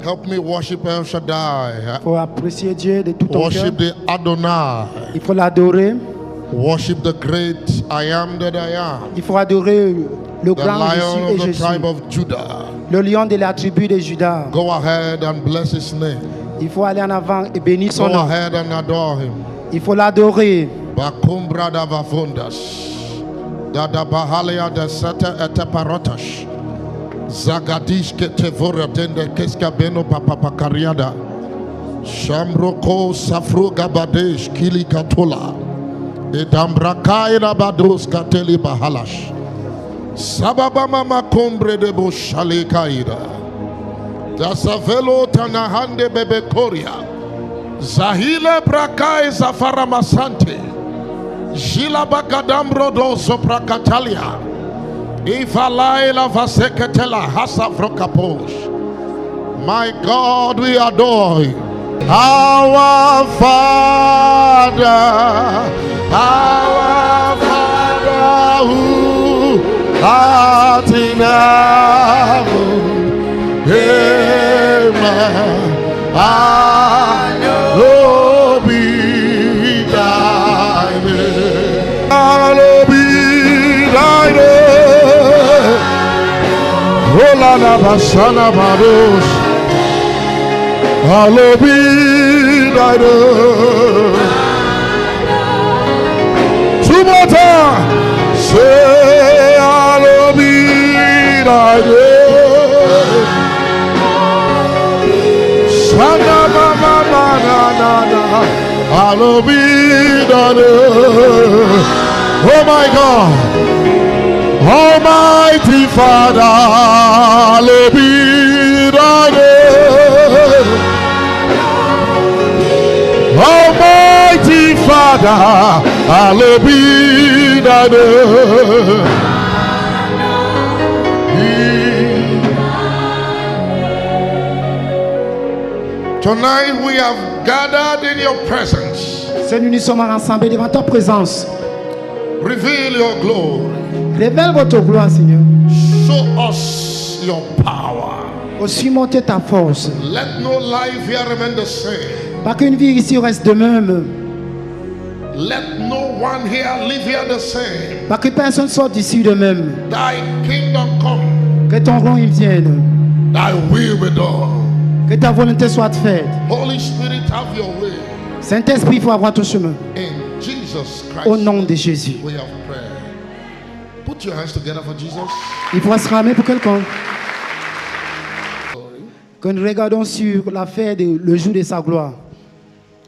Help me worship El Shaddai. Il faut apprécier Dieu de tout ton cœur. Worship the Adonai. Il faut l'adorer. Worship the great I am that I am. Il faut adorer le The grand Lion of Jésus et the tribe Jésus. of Judah. Le lion de la tribu de Judas. Go ahead and bless his name. Il faut aller en avant et bénir Go son nom. ahead and adore him. Il faut l'adorer. Bakumbra da vavundas. Dada bahalia da sata etaparotash. Zagadish ketevora tende keska beno papapakariada. Shamroko safruga badesh kili katola. Edambrakai rabados kateli bahalash. Sababa mama kombre de boshali kaida. Dasavelo tanahande bebe koria. Zahile brakai zafara masante. Jila bagadambro do soprakatalia. Ifalai la vaseketela hasafrokaposh. My God, we adore you. Our Father who art in heaven, amen. Hallowed be thy name. Hallowed be thy name. Olana basana bados. Hallowed be thy name. Two more times. Say, hallowed be thy name. Shana mama na na na. Hallowed be thy name. Oh my God. Almighty Father, hallowed be thy name. Almighty Father, hallowed be thy name. Tonight we have gathered in your presence. Seigneur, nous sommes rassemblés devant ta présence. Reveal your glory. Révèle votre gloire, Seigneur. Show us your power. Aussi monter ta force. Let no life here remain the same. Pas qu'une vie ici reste de même. Let no one here live here the same. Pas que personne sorte d'ici de même. Thy kingdom come. Que ton royaume vienne. Thy will be done. Que ta volonté soit faite. Holy Spirit, have your way. Saint-Esprit, il faut avoir ton chemin. In Jesus Christ. Au nom de Jésus. We have prayer. Put your hands together for Jesus. Il faut se ramer pour quelqu'un. Quand nous regardons sur l'affaire de le jour de sa gloire.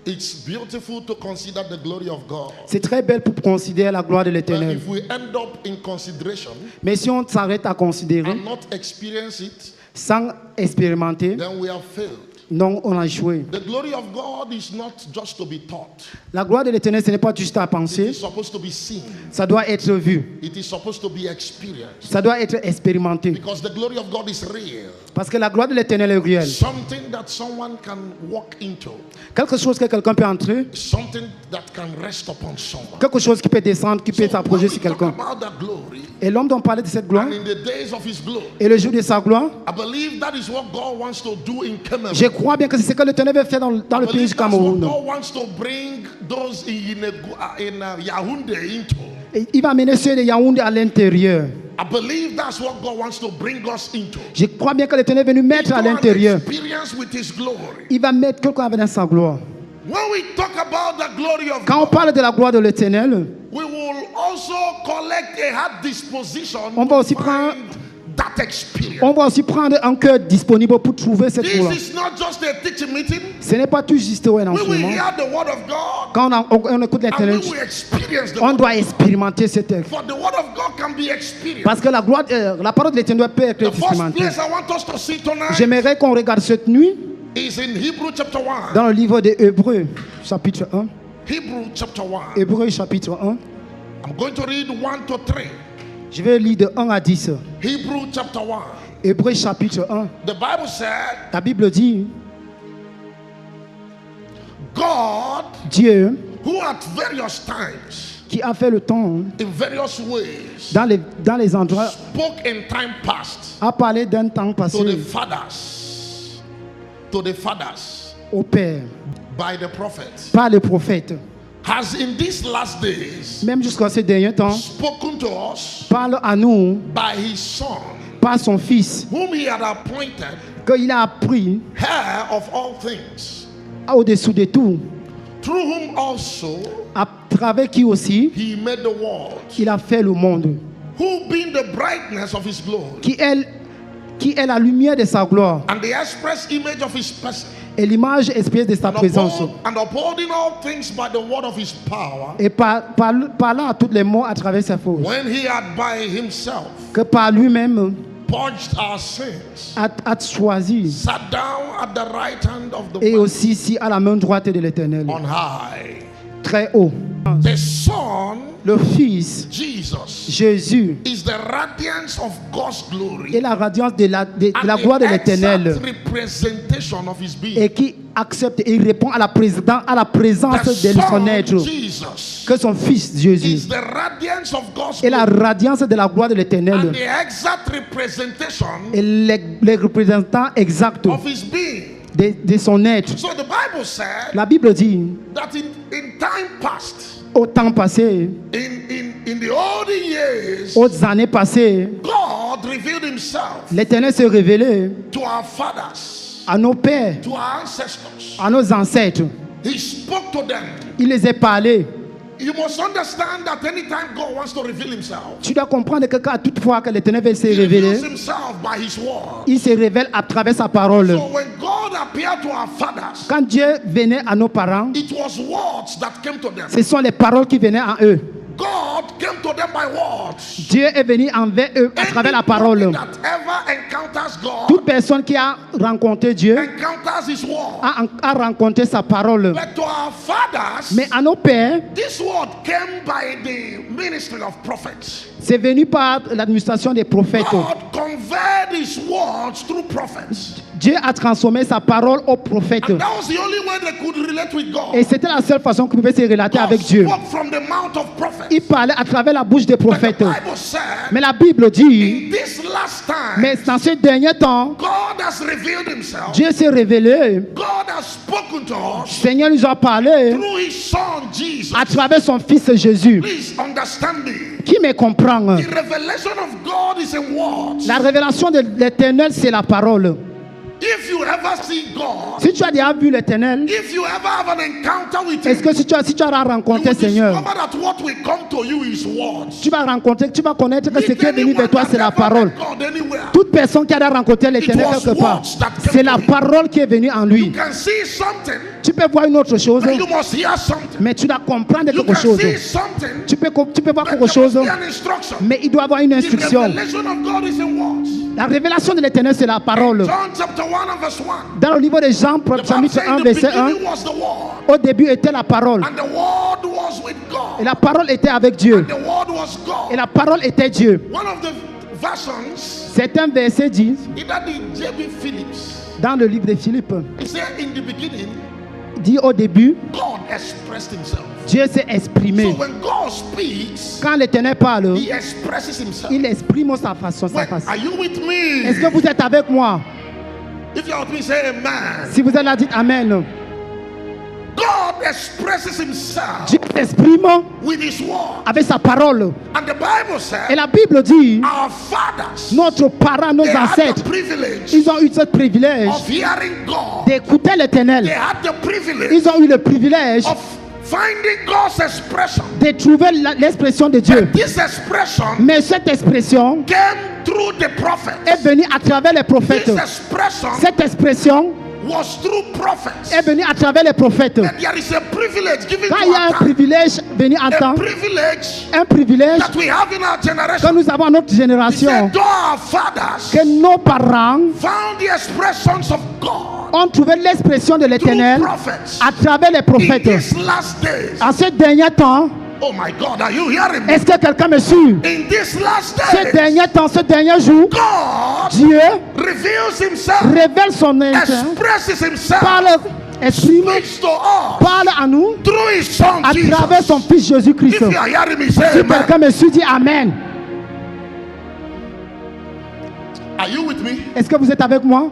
It's beautiful to consider the glory of God. C'est très belle pour considérer la gloire de But l'Éternel. if we end up in consideration Mais si on s'arrête à considérer and not experience it, sans expérimenter, then we have failed. non, on a échoué. The glory of God is not just to be taught. La gloire de l'Éternel, ce n'est pas juste à It penser, is supposed to be seen. ça doit être vu, It is supposed to be experienced. ça doit être expérimenté. Because the glory of God is real. Parce que la gloire de l'Éternel est réelle. Something that someone can walk into. Quelque chose que quelqu'un peut entrer, Something that can rest upon someone. quelque chose qui peut descendre, qui peut So when s'approcher we sur talk quelqu'un. about that glory, Et l'homme dont parlait de cette gloire, and in the days of his glory, et le jour de sa gloire, I believe that is what God wants to do in Cameroon. je crois bien que c'est ce que l'Éternel veut faire dans le I pays believe du that's what Cameroun. God wants to bring those in Yaoundé into. Et il va amener ceux de Yaoundé à l'intérieur. I believe that's what God wants to bring us into. Je crois bien que l'Éternel est venu mettre à Into an l'intérieur. experience with His glory. Il va mettre quelqu'un avec dans sa gloire. When we talk about the glory of Quand on God, parle de la gloire de l'Éternel, we will also collect a heart disposition on va aussi to prendre find that experience. on va aussi prendre un cœur disponible pour trouver cette gloire. This is not just a teaching meeting. Ce n'est pas tout juste un We will enseignement. hear the word of God Quand on écoute and l'Éternel, we will experience the on word. doit expérimenter ce texte. For the word of God can be experienced. Parce que la parole de l'Éternel peut être The first expérimentée. place I want us to see tonight J'aimerais qu'on regarde cette nuit is in Hebrew chapter 1. dans le livre des Hébreux, chapitre 1. Hebrew chapter 1. Hébreux, chapitre 1. I'm going to read 1 to 3. Je vais lire de 1 à 10. Hebrew chapter 1. Hébreux, chapitre 1. The Bible said, La Bible dit, God, Dieu, who at various times, qui a fait le temps in various ways, dans les endroits, spoke in time past a parlé d'un temps to the passé fathers to the fathers au Père by the prophets, par les prophètes, has in these last days même jusqu'à ces derniers temps, spoken to us parle à nous by his Son, par son Fils, whom he had appointed qu'il a pris heir of all things, au-dessous de tout, through whom also à travers qui aussi he made the world, il a fait le monde, who being the brightness of his glory qui est la lumière de sa gloire and the express image of his person, et l'image expresse de sa présence. and upholding all things by the word of his power, Et parlant à toutes les morts à travers sa force, when he had by himself que par lui-même purged our sins, a choisi, sat down at the right hand of the et Father aussi ici à la main droite de l'Éternel, on high. très haut. The Son, Le Fils, Jesus, Jésus, is the radiance of God's glory est la radiance de la and gloire de the l'Éternel, exact representation of his being. et qui accepte et répond à la présence The de son Son, être, Jesus, que son Fils Jésus is the radiance of God's est la glory radiance de la gloire de and l'Éternel the exact representation et les représentants exacts of his being. de son être. So the Bible said La Bible dit, that in time past, au temps passé, in the olden years, aux années passées, God revealed himself l'Éternel s'est révélé to our fathers, à nos pères, to our ancestors. à nos ancêtres. He spoke to them. Il les a parlé. You must understand that anytime God wants to reveal himself, Tu dois comprendre que quand toutefois que l'Éternel veut se he révéler, reveals himself by his word. il se révèle à travers sa parole. So when God appeared to our fathers, Quand Dieu venait à nos parents, it was words that came to them. ce sont les paroles qui venaient à eux. God came to them by words. Dieu est venu envers eux à travers la parole. Anybody that ever encounters God Toute personne qui a rencontré Dieu encounters his word. a rencontré sa parole. But to our fathers, Mais à nos pères, this word came by the ministry of prophets. c'est venu par l'administration des prophètes. God conveyed his words through prophets. Dieu a transformé sa parole aux prophètes. And that was the only way they could relate with God. Et c'était la seule façon qu'ils pouvaient se relater God avec Dieu. spoke from the mouth of prophets. Il parlait à travers la bouche des But the prophètes. Bible said, Mais la Bible dit, in this last time, mais dans ce dernier temps, God has revealed himself. Dieu s'est révélé. God has spoken to Le us Seigneur nous a parlé through his son Jesus. à travers son Fils Jésus. Please understand me. Qui me comprend? The revelation of God is in words. La révélation de l'Éternel, c'est la parole. If you ever see God, Si tu as déjà vu l'Éternel, if you ever have an encounter with est-ce him, que si tu as you rencontré will le Seigneur, discover that what will come to you is words. tu vas connaître que ce Meet qui est venu anyone vers toi, that c'est la ever parole. met God anywhere. Toute personne qui a rencontré l'Éternel It was quelque part, words that came c'est la to him. parole qui est venue en lui. You can see something, Tu peux voir une autre chose, but you must hear something. mais tu dois comprendre You quelque can chose. see something, Tu peux voir but quelque there chose, must be an instruction. mais il doit avoir une The instruction. revelation of God is in words. La révélation de l'Éternel, c'est la parole. John chapter 1 and verse 1. Dans le livre de Jean, The Bible chapitre says 1, in the verset 1, beginning was the word, au début était la parole. and the word was with Et God, la parole était avec Dieu. and the word was Et God. la parole était Dieu. One of the versions, Certains versets disent, either the J.B. Phillips, dans le livre de Philippe, he said in the beginning, dit au début, God expressed himself. Dieu s'est So exprimé. when God speaks, Quand l'Éternel parle, he expresses himself. il exprime sa façon, sa Wait, façon. are you with Est-ce me? que vous êtes avec moi? If you're with me, say amen. Si vous êtes là, dites Amen. God expresses himself Dieu s'exprime with his word. avec sa parole. And the Bible Et said, la Bible dit, our fathers, notre parent, nos they had ancêtres, the privilege ils ont eu ce privilège of hearing God. d'écouter They l'Éternel. had the privilege Ils ont eu le privilège of finding God's expression. de trouver l'expression de Dieu. But this expression Mais cette expression came through the prophets. est venue à travers les prophètes. This expression Cette expression was through prophets. est venue à travers les prophètes. And there is a privilege given Quand to il y a un our time. privilège venu en A temps, privilege un privilège that we have in our que generation. nous avons à notre He génération, said, though our fathers que nos parents found the expressions of God ont trouvé l'expression de through l'Éternel prophets à travers les in prophètes. these last days. En ce dernier temps, Oh my God, are you hearing me? est-ce que quelqu'un me suit? In this last Ce days, dernier temps, ce dernier jour, God Dieu reveals himself, révèle son être, expresses himself, parle, exprime, speaks to us parle à nous through his son à Jesus. travers son Fils Jésus-Christ. If you are hearing me, say Si amen. quelqu'un me suit, dit Amen. Are you with me? Est-ce que vous êtes avec moi?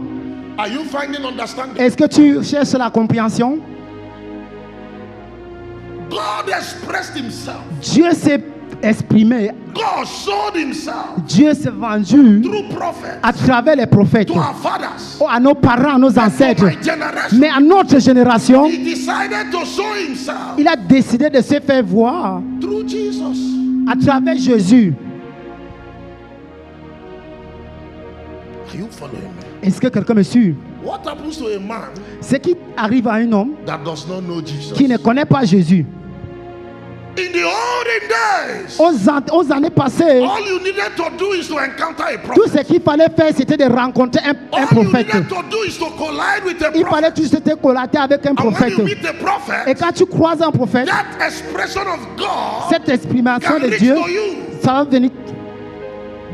Are you finding understanding? Est-ce que tu cherches la compréhension? God expressed himself. Dieu s'est exprimé. God showed himself Dieu s'est vendu through prophets à travers les prophètes. to our fathers. À nos parents, à nos And for ancêtres. my generation, Mais à notre génération, he decided to show himself il a décidé de se faire voir through Jesus. à travers Jésus. Are you following me? Est-ce que quelqu'un me suit? What happens to a man Ce qui arrive à un homme that does not know Jesus? qui ne connaît pas Jésus. In the olden days, Aux années passées, all you needed to do is to encounter a tout prophet. ce qu'il fallait faire, c'était de rencontrer un All you prophète. needed to do is to collide with a Il fallait prophet. juste te collater avec un And when prophète. you meet the Et prophet, quand tu croises un prophète, that expression of God cette exprimation can de reach Dieu, to you. ça va venir.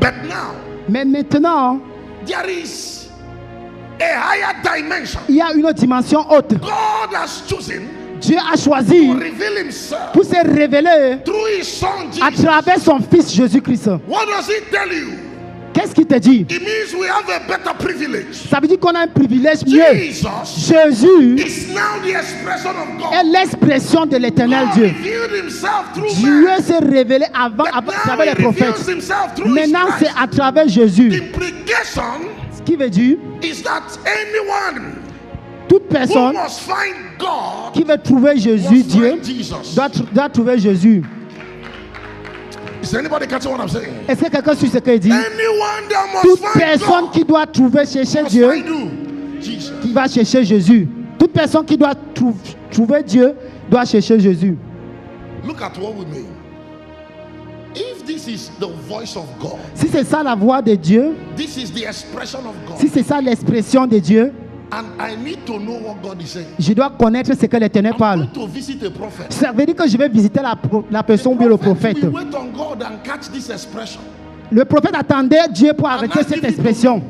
But now, Mais maintenant, there is a higher dimension. il y a une dimension haute. God has chosen Dieu a choisi to reveal himself pour se révéler through his son à Jesus. travers son fils Jésus-Christ. What does he tell you? Qu'est-ce qu'il te dit? It means we have a better privilege. Ça veut dire qu'on a un privilège mieux. Jesus Jésus is now the expression of est God. l'expression de l'éternel God Dieu. revealed himself through Dieu man. s'est révélé avant But à now travers he les reveals prophètes. himself through his Maintenant, c'est Christ. à travers Jésus. Implication Ce qui veut dire, is that anyone toute who personne must find God qui veut trouver Jésus, must Dieu, find Jesus. doit trouver Jésus. Is anybody catching what I'm saying? Est-ce que quelqu'un suit ce qu'il dit? Anyone that must Toute find personne God qui doit trouver, chercher must Dieu, find who? Jesus. qui va chercher Jésus. Toute personne qui doit trouver Dieu, doit chercher Jésus. Look at what we mean. If this is the voice of God, Si c'est ça la voix de Dieu, this is the expression of God, si c'est ça l'expression de Dieu, and I need to know what God is saying. je dois connaître ce que l'Éternel I'm parle. going to visit a prophet. Ça veut dire que je vais visiter la personne ou bien le prophète. We wait on God and catch this expression. Le prophète attendait Dieu pour arrêter now cette give it to expression.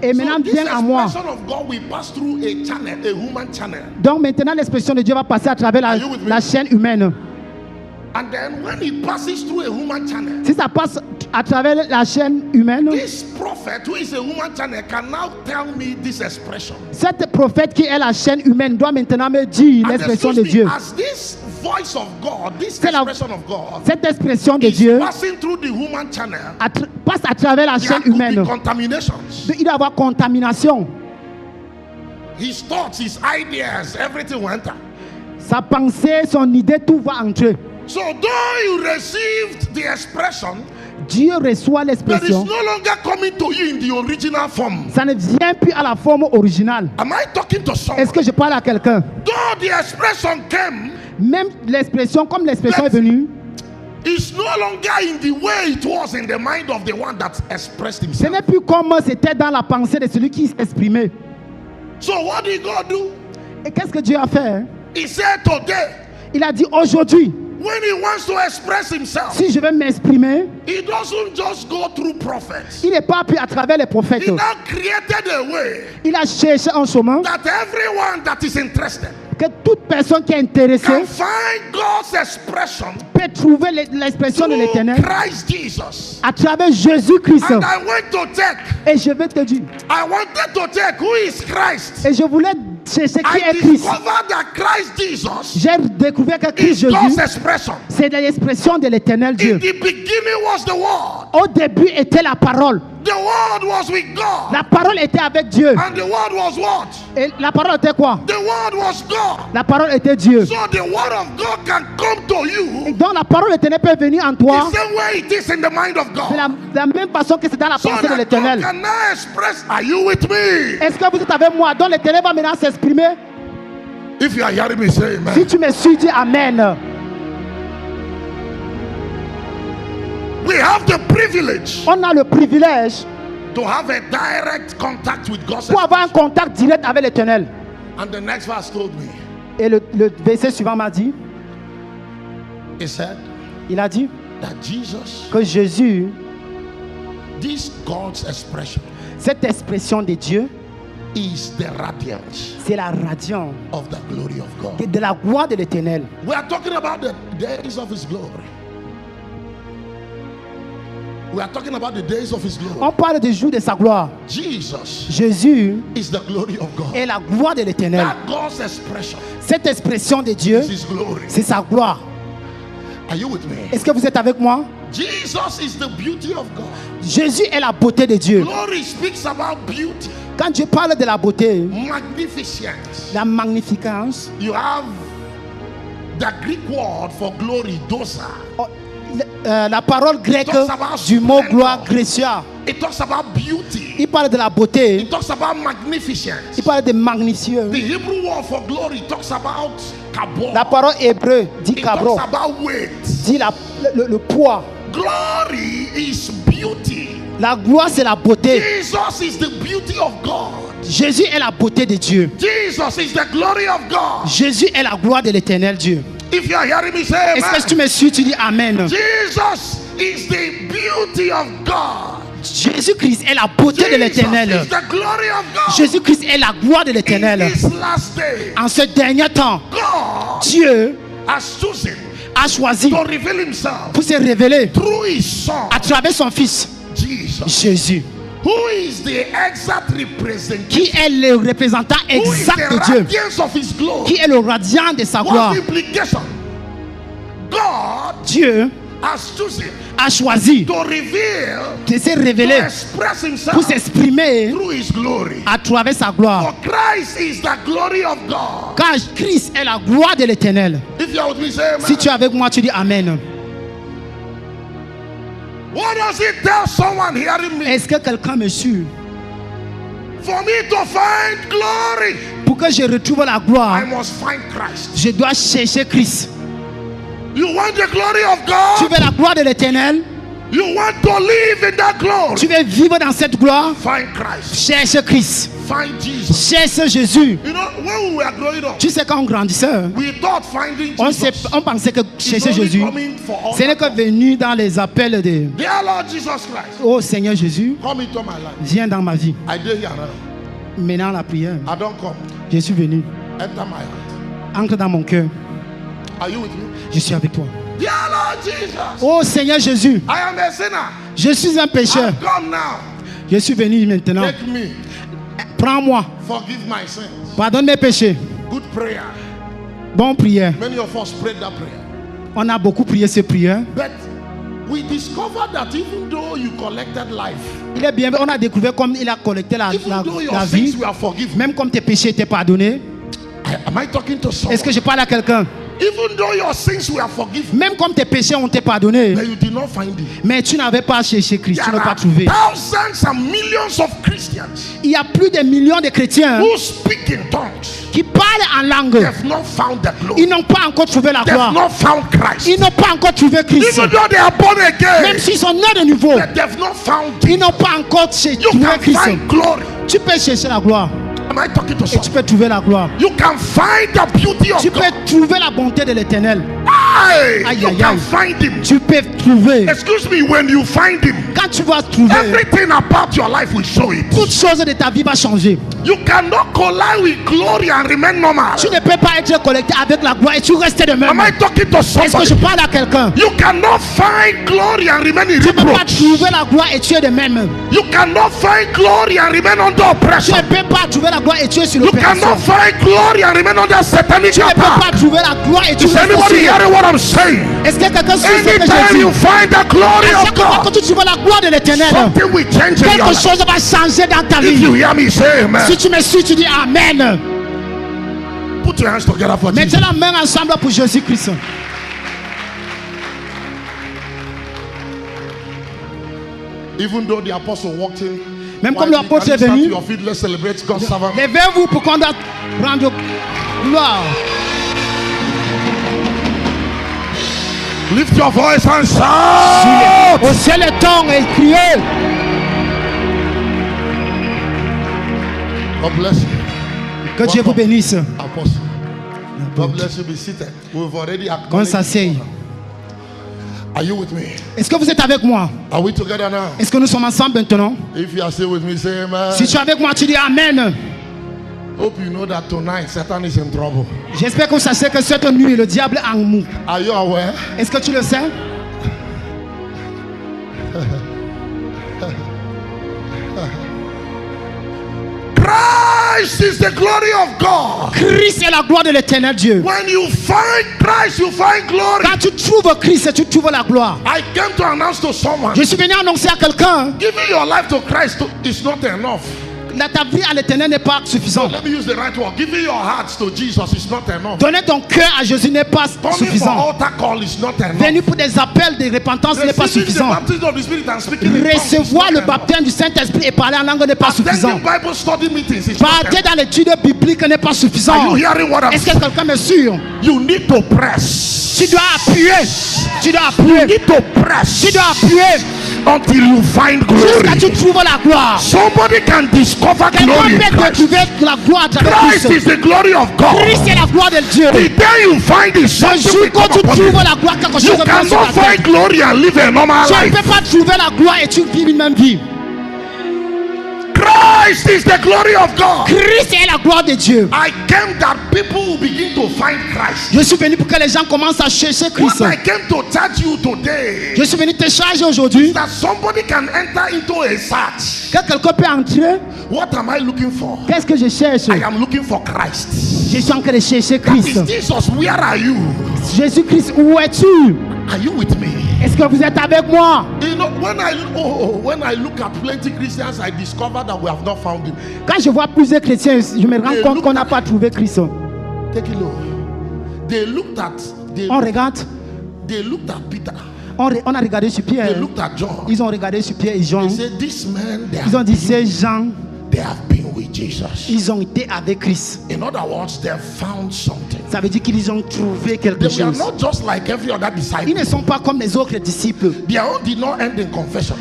Et maintenant, So this viens à moi. expression of God will pass through a channel, a human channel. Donc maintenant, l'expression de Dieu va passer à travers Are you with me? la chaîne humaine. And then when it passes through a human channel, Si ça passe à travers la chaîne humaine, this prophet who is a human channel can now tell me this expression. cette prophète qui est la chaîne humaine doit maintenant me dire And l'expression excuse de me, Dieu. as this voice of God, this C'est la- expression of God Cette expression de is Dieu passing through the human channel, passe à travers la there chaîne could be humaine. contaminations. Il doit y avoir contamination. His thoughts, his ideas, everything will enter. Sa pensée, son idée, tout va entrer. So though you received the expression, Dieu reçoit but it's l'expression. no longer coming to you in the original form. Ça ne vient plus à la forme originale. Am I talking to someone? Est-ce que je parle à quelqu'un? Though the expression came, Même l'expression, comme l'expression est venue, it's no longer in the way it was in the mind of the one that expressed ce himself. n'est plus comme c'était dans la pensée de celui qui s'exprimait. So what did God do? Et qu'est-ce que Dieu a fait? He said today, Il a dit aujourd'hui, when he wants to express himself, si je vais m'exprimer, he doesn't just go through prophets. il n'est pas plus à travers les prophètes. He now created a way Il a cherché un chemin that everyone that is interested que toute personne qui est intéressée can find God's expression peut trouver l'expression de through l'Éternel Christ Jesus. à travers Jésus-Christ. And I went to check. Et je vais te dire, I wanted to check who is Christ. et je voulais chercher qui I est Christ. discovered that Christ Jesus J'ai découvert que Christ is God's Jésus, expression. c'est l'expression de l'Éternel In Dieu. the beginning was the Word. Au début était la parole. The Word was with God. La parole était avec Dieu. And the Word was what? Et la parole était quoi? The Word was God. La parole était Dieu. So the Word of God can come to Et you donc la parole éternelle peut venir en toi the same way it is in the mind of de God. la même façon que c'est dans la So pensée de that God l'Éternel. can now express, are you with me? Est-ce que vous êtes avec moi? Donc l'Éternel va maintenant s'exprimer. If you are hearing me, say Si amen. tu me suis, dis Amen. We have the privilege On a le privilège to have a direct contact with God's pour avoir un expression. contact direct avec l'Éternel. And the next verse told me, Et le verset suivant m'a dit, he said il a dit that Jesus, que Jésus, this God's expression, cette expression de Dieu, is the radiance c'est la radiance of the glory of God. de la gloire de l'Éternel. We are talking about the days of his glory. We are talking about the days of his glory. On parle des jours de sa gloire. Jesus Jésus is the glory of God. est la gloire de l'Éternel. That God's expression Cette expression de Dieu, is his glory. c'est sa gloire. Are you with me? Est-ce que vous êtes avec moi? Jesus is the beauty of God. Jésus est la beauté de Dieu. Glory speaks about beauty, Quand Dieu parle de la beauté, magnificence. la magnificence, You have the Greek word for glory, dosa. oh, la parole grecque du mot gloire, Grécia, It talks about beauty. il parle de la beauté, It talks about magnificence. il parle de magnifieux. The Hebrew word for glory talks about kabod. La parole hébreu dit It cabro, talks about weight. dit le poids. Glory is beauty. La gloire, c'est la beauté. Jesus is the beauty of God. Jésus est la beauté de Dieu. Jesus is the glory of God. Jésus est la gloire de l'Éternel Dieu. If you are hearing me say Est-ce que amen. tu me suis? Tu dis Amen. Jesus is the beauty of God. Jésus-Christ est la beauté de Jesus l'Éternel. is the glory of God. Jésus-Christ est la gloire de In l'Éternel. this last day, En ce dernier temps, God Dieu has chosen a choisi to reveal himself pour se révéler through his son, à travers son Fils, Jesus, Jésus, who is the exact representation, qui est le représentant who is exact the de Dieu, radiance of his glory. qui est le radiant de sa gloire. What's the implication? God Dieu has chosen a choisi to reveal, de se to révéler express pour himself s'exprimer through his glory. à travers sa gloire. For Christ is the glory of God. Car Christ est la gloire de l'Éternel. If you are with me, say amen. Si tu es avec moi, tu dis Amen. What does it tell someone hearing me? Est-ce que quelqu'un me suit? For me to find glory, Pour que je retrouve la gloire, I must find Christ. je dois chercher Christ. You want the glory of Tu God? veux la gloire de l'Éternel? You want to live in that glory? Tu veux vivre dans cette gloire? Find Christ. Cherche Christ. Find Jesus. Cherche Jésus. You know, when we were growing up, Tu sais, quand on grandissait, we thought finding on Jesus pensait que is chercher only Jésus, coming for all ce n'est que that. venu dans les appels de Dear Lord Jesus Christ, Oh Seigneur Jésus, come into my life. viens dans ma vie. I did here now. Maintenant, la prière, I don't come. je suis venu. Enter my heart. Entre dans mon cœur. Are you with me? Je suis avec toi. Dear Lord Jesus, Oh Seigneur Jésus, I am a sinner. je suis un pécheur. I've come now. Je suis venu maintenant. Take me. Prends-moi. Forgive my sins. Pardonne mes péchés. Good prayer. Bonne prière. Many of us prayed that prayer. On a beaucoup prié ces prières. But we discovered that even though you collected life, Il est bien, on a découvert comme il a collecté la even though your vie, sins were forgiven, même comme tes péchés étaient pardonnés. am I talking to someone? Est-ce que je parle à quelqu'un? Even though your sins were forgiven, Même comme tes péchés ont été pardonnés, but you did not find it. mais tu n'avais pas cherché Christ, tu There n'as pas are trouvé. thousands and millions of Christians Il y a plus de millions de chrétiens who speak in tongues. qui parlent en langue. They have not found the glory. Ils n'ont pas encore trouvé la They have gloire. not found Christ. Ils n'ont pas encore trouvé Christ. Even though they are born again, Même s'ils sont nés de nouveau, but they have not found ils it. n'ont pas encore You trouvé can Christ. find glory. Tu peux chercher la gloire Am I talking to et tu someone? peux trouver la gloire. You can find the beauty of Tu peux God. trouver la bonté de l'Éternel. Aye, Aïe, you aïe, can aïe. find him. Tu peux trouver. Excuse me, when you find him, Quand tu vas trouver, everything about your life will show it. toute chose de ta vie va changer. You cannot collide with glory and remain normal. Tu ne peux pas être connecté avec la gloire et tu restes de même. Am I talking to Est-ce que somebody? je parle à quelqu'un? You cannot find glory and remain in Tu ne peux pas reproach. trouver la gloire et tu es de même. You cannot find glory and remain under Tu oppression. ne peux pas trouver la gloire et tu es sur You l'opération. cannot find glory and remain under satanic Tu ne peux attack. pas trouver la gloire et tu Is restes anybody sur. hearing what I'm saying? Est-ce que quelqu'un suit ce que Anytime je you dis? find the glory À of chaque fois que God, tu trouves la gloire de l'Éternel, something will change in your quelque life. chose va changer dans ta If you vie. hear me say amen, Si tu me suis, tu dis Amen. put your hands together for Mettez Jesus. la main ensemble pour Jésus-Christ. Even though the apostle walked in, Même why comme did- l'apôtre can you est stand venu, to your feet? Let's celebrate God's servant. levez-vous pour qu'on doit rendre gloire. Lift your voice and shout. Au ciel le ton et criez. God bless you. Que Dieu vous bénisse. Apostle. God bless you. Be seated. We've already Qu'on acknowledged. s'assied. Are you with me? Est-ce que vous êtes avec moi? Are we together now? Est-ce que nous sommes ensemble maintenant? If you are still with me, say amen. Si tu es avec moi, tu dis Amen. Hope you know that tonight Satan is in trouble. J'espère que vous sachez que cette nuit, le diable est en mou. Are you aware? Est-ce que tu le sais? Christ is the glory of God. Christ est la gloire de l'éternel Dieu. When you find Christ, you find glory. Quand tu trouves Christ, tu trouves la gloire. I came to announce to someone, Je suis venu annoncer à quelqu'un, giving your life to Christ is not enough. ta vie à l'éternel n'est pas suffisante. Let me use the right word. Giving your heart to Jesus is not enough. Donner ton cœur à Jésus n'est pas Coming for suffisant. altar call is not enough. Venir pour des appels de repentance n'est pas Receiving the suffisant. baptism of the Spirit and speaking in tongues is Recevoir not le enough. baptême du Saint-Esprit et parler en langue n'est pas suffisant. Attending Bible study meetings is not Partir enough. dans l'étude biblique n'est pas Are suffisant. you hearing what I'm Est-ce que saying? quelqu'un me suit? You need to press. Tu dois appuyer. Tu dois You appuyer. need to press Tu dois appuyer until you find jusqu'à glory. ce que tu trouves la gloire. Somebody can discover Quelqu'un glory in peut Christ. trouver la gloire à travers Christ Christ. is the glory of God. Christ est la gloire de Dieu. The day you find it, Le something jour will quand come tu upon trouves you. la gloire, quelque You chose va sur cannot ta tête. find glory and live a normal Tu ne life. peux pas trouver la gloire et tu vis une même vie. Christ is the glory of God. Christ est la gloire de Dieu. I came that people will begin to find Christ. Je suis venu pour que les gens commencent à chercher Christ. What I came to touch you today Je suis venu te charger aujourd'hui. is that somebody can enter into a search. Que quelqu'un peut entrer. What am I looking for? Qu'est-ce que je cherche? I am looking for Christ. Je suis en train de chercher That Christ. is Jesus, where are you? Jésus-Christ, où es-tu? Are you with me? Est-ce que vous êtes avec moi? You know, when I look at plenty Christians, I discover that we have not found him. Quand je vois plusieurs chrétiens, je me rends compte qu'on n'a pas trouvé Christ. Take a look. They looked at On regarde, Peter. on a regardé sur They Pierre. looked at John. Ils ont regardé sur Pierre et Jean. They said, "These men, Ils ont dit, ces gens, they have been with Jesus." ils ont été avec Christ. In other words, they have found something. Ça veut dire qu'ils ont trouvé quelque They were chose. not just like every other Ils disciple. ne sont pas comme les autres disciples. Their own did not end in confession.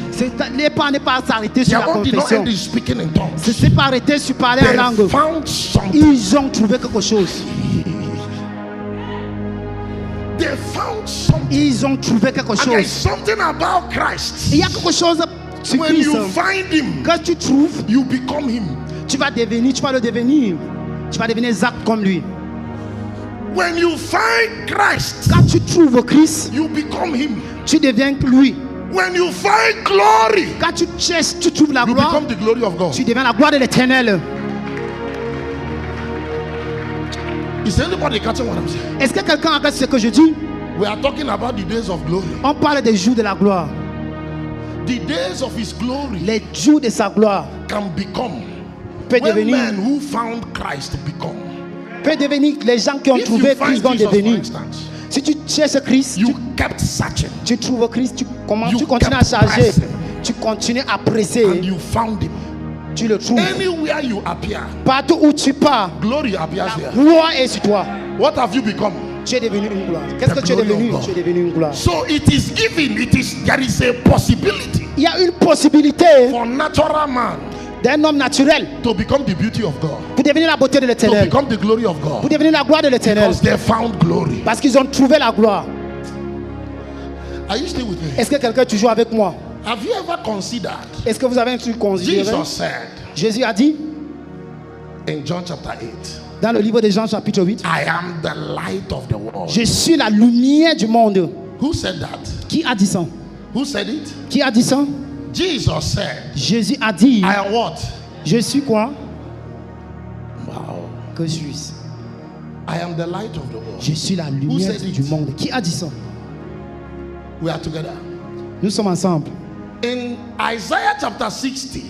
Les pas n'est pas s'arrêter sur Their la own did not confession. end in speaking in tongues. Ce n'est pas arrêté sur parler en They langue. found something. Ils ont trouvé quelque chose. They found something. Ils ont trouvé quelque And there is chose. something about Christ. Il y a quelque chose sur When Christ. you find him, Quand tu trouves, you become him. tu vas le devenir. Tu vas devenir exact comme lui. When you find Christ, Quand tu trouves Christ, you become him. tu deviens lui. When you find glory, Quand tu cherches, tu trouves la you gloire, become the glory of God. tu deviens la gloire de l'éternel. Is anybody catching what I'm saying? Est-ce que quelqu'un arrête ce que je dis? We are talking about the days of glory. On parle des jours de la gloire. The days of his glory Les jours de sa gloire can become peut when devenir, men who found Christ become. les gens qui ont If you trouvé find Christ vont Jesus, for devenir. instance, Si tu cherches Christ, you kept searching tu trouves Christ, tu You continues à kept charger, pressing. tu continues à and presser, you found him. tu le trouves. Anywhere you appear, Partout où tu pars, glory appears there. gloire est sur toi. What have you become? Tu es devenu une gloire. Qu'est-ce The que tu es glory devenu? of God. Tu es devenu une gloire. So it is given, there is a possibility Il y a une possibilité for natural man d'un homme naturel to become the beauty of God, pour devenir la beauté de to l'éternel, become the glory of pour God, devenir la gloire de l'éternel, because they found glory. parce qu'ils ont trouvé la gloire. Are you still with me? Est-ce que quelqu'un est toujours avec moi? Have you ever considered? Est-ce que vous avez un truc considéré? Jesus said Jésus a dit in John chapter 8, dans le livre de Jean chapitre 8, I am the light of the world. je suis la lumière du monde. Who said that? Qui a dit ça? Who said it? Qui a dit ça? Jesus said, Jésus a dit, I am what? je suis quoi? Wow. Que suis-je? I am the light of the world. Je suis la lumière said it? du monde. Qui a dit ça? We are together. Nous sommes ensemble. In Isaiah chapter 60,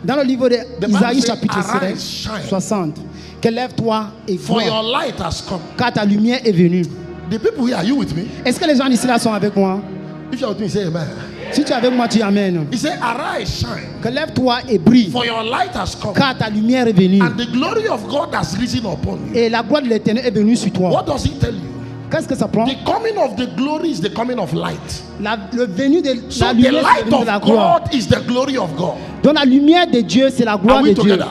Dans le livre de The Bible Isaïe says, chapitre "Arise, shine. 60, que lève-toi et for vois, your light has come. car ta lumière est venue. The people here, are you with me? Est-ce que les gens ici là sont avec moi? If you are with me, say amen. Si tu es avec moi, tu amènes. He said, arise, shine, Que lève-toi et brille, for your light has come. car ta lumière est venue. And the glory of God has risen upon you. Et la gloire de l'éternel est venue sur toi. What does he tell you? Qu'est-ce que ça prend? The coming of the glory is the coming of light. Le venu de So la the lumière, c'est light le venu de la of gloire. God is the glory of God. Donc la lumière de Dieu, c'est la gloire Are de we Dieu. together?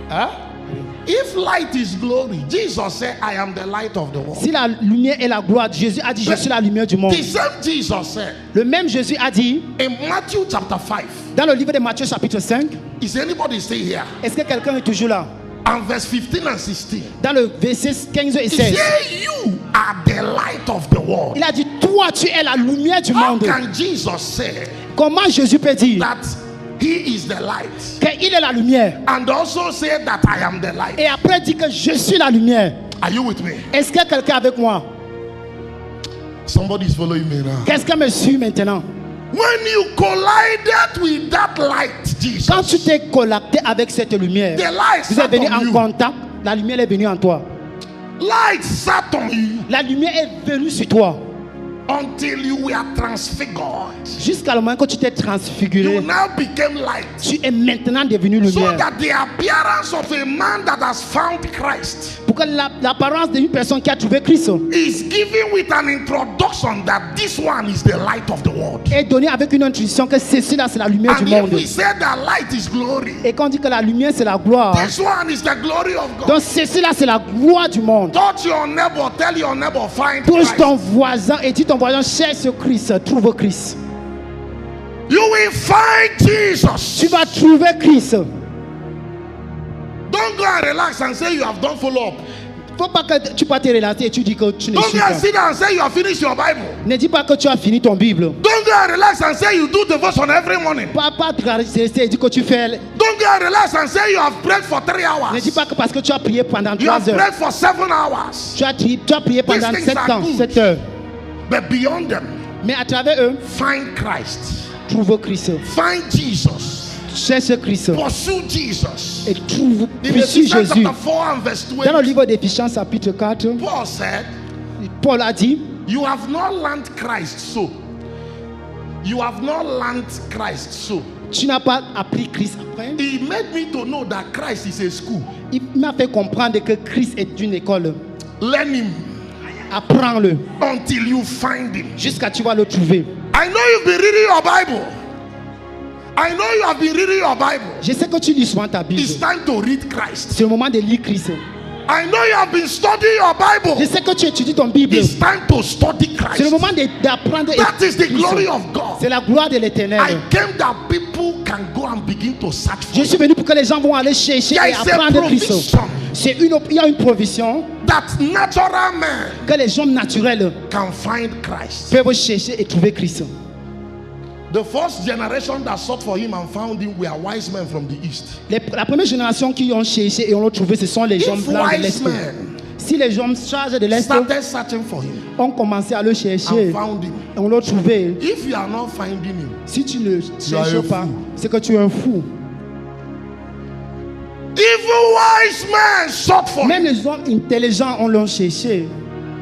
Huh? If light is glory, Jesus said, I am the light of the world. Si la lumière est la gloire, Jésus a dit, je suis la lumière du monde. The same Jesus said Le même Jésus a dit, in Matthew chapter 5. dans le livre de Matthieu chapitre 5, Is anybody still here? est-ce que quelqu'un est toujours là? And verse 15 and 16. Dans le verset 15 et He 16, said, you are the light of the world. il a dit, toi tu es la lumière du How monde. can Jesus say Comment Jésus peut dire that he is the light. qu'il est la lumière. And also say that I am the light. Et après dit que je suis la lumière. Are you with me? Est-ce qu'il y a quelqu'un avec moi? Somebody is following me now. Quelqu'un me suit maintenant? When you collided with that light, Jesus, Quand tu t'es connecté avec cette lumière, the light vous êtes sat venu on en you. contact, la lumière est venue en toi. Light sat on you La lumière est venue sur toi. until you were transfigured. Jusqu'à le moment que tu t'es You transfiguré, now became light. tu es maintenant devenu So lumière. that the appearance of a man that has found Christ Pour que l'apparence d'une personne qui a trouvé Christ is given with an introduction that this one is the light of the world. est donnée avec une intuition que ceci-là c'est la lumière And du if monde. we say that light is glory, Et quand on dit que la lumière c'est la gloire, this one is the glory of God. donc ceci-là c'est la gloire du monde. Touch your neighbor, tell your neighbor, find Touche Christ. ton voisin et dis ton voisin cherche Christ, trouve Christ. You will find Jesus. Tu vas trouver Christ. Don't go and relax and say you have done follow up. Faut pas que tu peux te relaxer et tu dis que tu ne Don't suis go and pas. sit down and say you have finished your Bible. Ne dis pas que tu as fini ton Bible. Don't go and relax and say you do devotion every morning. Pas te rester et dis que tu fais. Don't go and relax and say you have prayed for 3 Ne dis hours. pas que parce que tu as prié pendant You 3 have heures. prayed for 7 hours. Tu as prié pendant These things 7 are ans, good. 7 heures. But beyond them, Mais à travers eux, find Christ. trouve Christ. Find Jesus. Cherche Christ. Pursue Jesus. Et trouve, In poursuis Ephesians Jésus. chapter 4 and verse Dans le 20, livre d'Éphésiens chapitre 4, Paul said, Paul a dit, you have not learned Christ so. You have not learned Christ so. tu n'as pas appris Christ après. He made me to know that Christ is a school. Il m'a fait comprendre que Christ est une école. Learn him Apprends-le until you find him. jusqu'à ce que tu vas le trouver. I know you've been reading your Bible. I know you have been reading your Bible. Je sais que tu lis souvent ta Bible. It's time to read Christ. C'est le moment de lire Christ. I know you have been studying your Je Bible. sais que tu étudies ton Bible. It's time to study C'est le Christ. moment d'apprendre. That is the Christ. glory of God. C'est la gloire de l'Éternel. I came that people can go and begin to search for Je suis him. venu pour que les gens vont aller chercher There et is a apprendre Christ. provision Il y a une provision that natural men que les hommes naturels can find Christ. peuvent chercher et trouver Christ. The first generation that sought for him and found him were wise men from the east. La première génération qui ont cherché et ont trouvé, ce sont les hommes If blancs de wise l'Est. men Si les hommes chargés de l'Est started searching for him ont commencé à le chercher and found him, et on l'a trouvé, if you are not finding him, si tu ne are cherches a pas, fool. c'est que tu es un fou. even wise men sought for Même him. les hommes intelligents, on l'a cherché.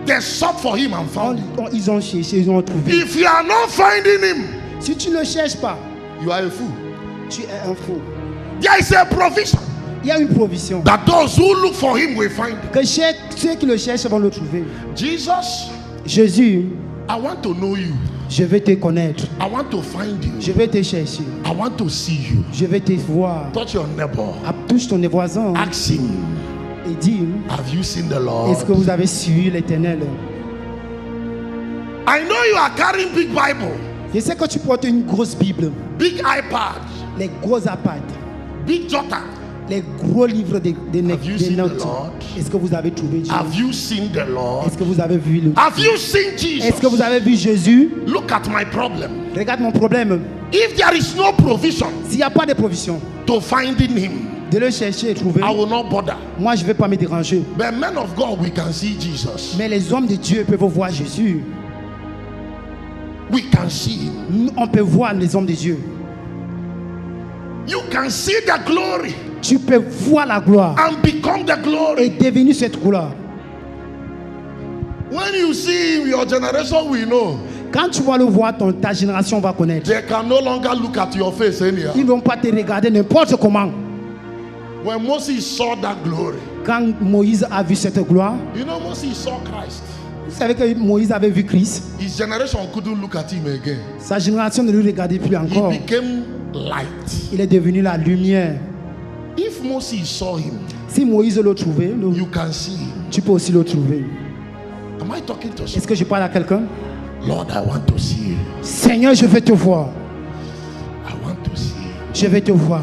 They sought for him and found him. Ils ont cherché, ils ont trouvé. If you are not finding him, Si tu ne le cherches pas, you are a fool. tu es un fou. There is a provision Il y a une provision. that those who look for him will find him. Que ceux qui le cherchent vont le trouver. Jesus, Jésus, I want to know you. je vais te connaître. I want to find you. Je vais te chercher. I want to see you. Je vais te voir. Touch your neighbor. Touche ton voisin Ask him, et dis, have you seen the Lord? est-ce que vous avez suivi l'Éternel? I know you are carrying big Bible, Je sais que tu portes une grosse Bible, big iPad, les gros iPads, big jotter. les gros livres de Have you seen the notes. Lord? Est-ce que vous avez trouvé Dieu? Have you seen the Lord? Est-ce que vous avez vu le... Have you seen Jesus? Est-ce que vous avez vu Jésus? Look at my problem. Regarde mon problème. If there is no provision S'il n'y a pas de provision to finding him, de le chercher et trouver, I will not bother. moi je ne vais pas me déranger. But men of God, we can see Jesus. Mais les hommes de Dieu peuvent voir Jésus. We can see him. Nous, on peut voir les hommes de Dieu. You can see the glory Tu peux voir la gloire and become the et glory. devenir cette gloire. When you see him, your generation will know. Quand tu vas le voir, ta génération va connaître. They can no longer look at your face anyhow. Ils ne vont pas te regarder n'importe comment. When Moses saw that glory, Quand Moïse a vu cette gloire, you know, Moses saw Christ. vous savez que Moïse avait vu Christ. His generation couldn't look at him again. Sa génération ne le regardait plus He encore. became light. Il est devenu la lumière. If Moses saw him, Si Moïse le trouvait, you can see him. tu peux aussi le trouver. Am I talking to Est-ce someone? que je parle à quelqu'un? Lord, I want to see you. Seigneur, je vais te voir. I want to see you. Je vais te voir.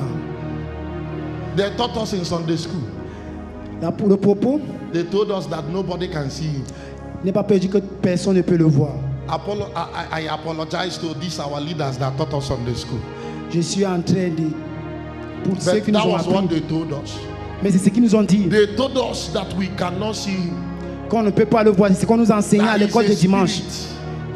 They taught us in Sunday school. Là, pour le propos, They told us that nobody can see him. n'est pas perdu que personne ne peut le voir. I apologize to these our leaders that taught us Sunday school. Je suis en train de... Pour ceux But qui nous that ont was what appris. they told us. Mais c'est ce qu'ils nous ont dit. They told us that we cannot see him. Qu'on ne peut pas le voir. C'est ce qu'on nous enseignait That à he's l'école a de dimanche. spirit.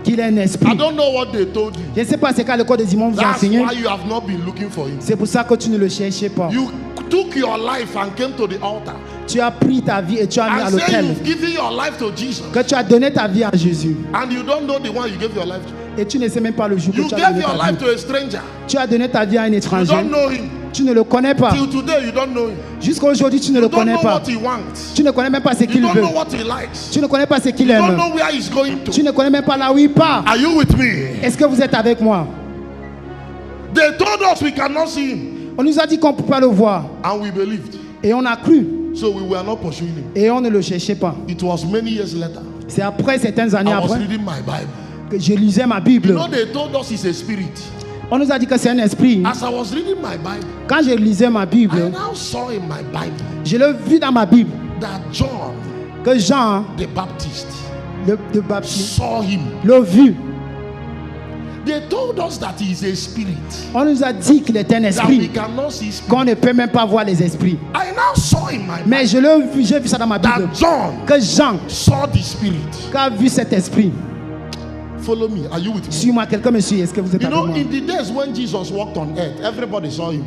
Qu'il est un I esprit. don't know what they told you. Je ne sais pas ce qu'à l'école de dimanche vous That's enseignez. why you have not been looking for him. C'est pour ça que tu ne le cherchais pas. You took your life and came to the altar Tu as pris ta vie et tu as mis à and say l'autel. you've given your life to Jesus, Que tu as donné ta vie à Jésus. and you don't know the one you gave your life to. Et tu ne sais même pas le jour que You tu as gave donné your ta life vie. to a stranger. Tu as donné ta vie à un You étranger. don't know him. Tu ne le connais pas. Till today, you don't know him. Jusqu'à aujourd'hui, tu ne le You don't connais know pas. what he wants. Tu ne connais même pas ce You qu'il don't veut. know what he likes. Tu ne connais pas ce qu'il You don't aime. know where he's going Tu to. ne connais même pas là où il part. Are you with me? Est-ce que vous êtes avec moi? They told us we cannot see him, On nous a dit qu'on ne peut pas le voir. and we believed. Et on a cru. So we were not pursuing him. Et on ne le cherchait pas. It was many years later. C'est après certaines années I was après reading my Bible. que je lisais ma You Bible. know, they told us he's a spirit. On nous a dit que c'est un esprit. As I was reading my Bible, Quand je lisais ma I Bible, now saw in my Bible je l'ai vu dans ma Bible that John que Jean, the Baptist le baptiste, saw him. l'a vu. They told us that he is a spirit, On nous a dit qu'il était un that we esprit, cannot see spirit. qu'on ne peut même pas voir les esprits. I now saw in my Mais Bible je l'ai vu, j'ai vu ça dans ma Bible. that John Que Jean, saw the spirit. qui a vu cet esprit. Follow me. Are you with me? Suis-moi, quelqu'un me suit. Est-ce que vous êtes You avec know, moi? in the days when Jesus walked on earth, everybody saw him.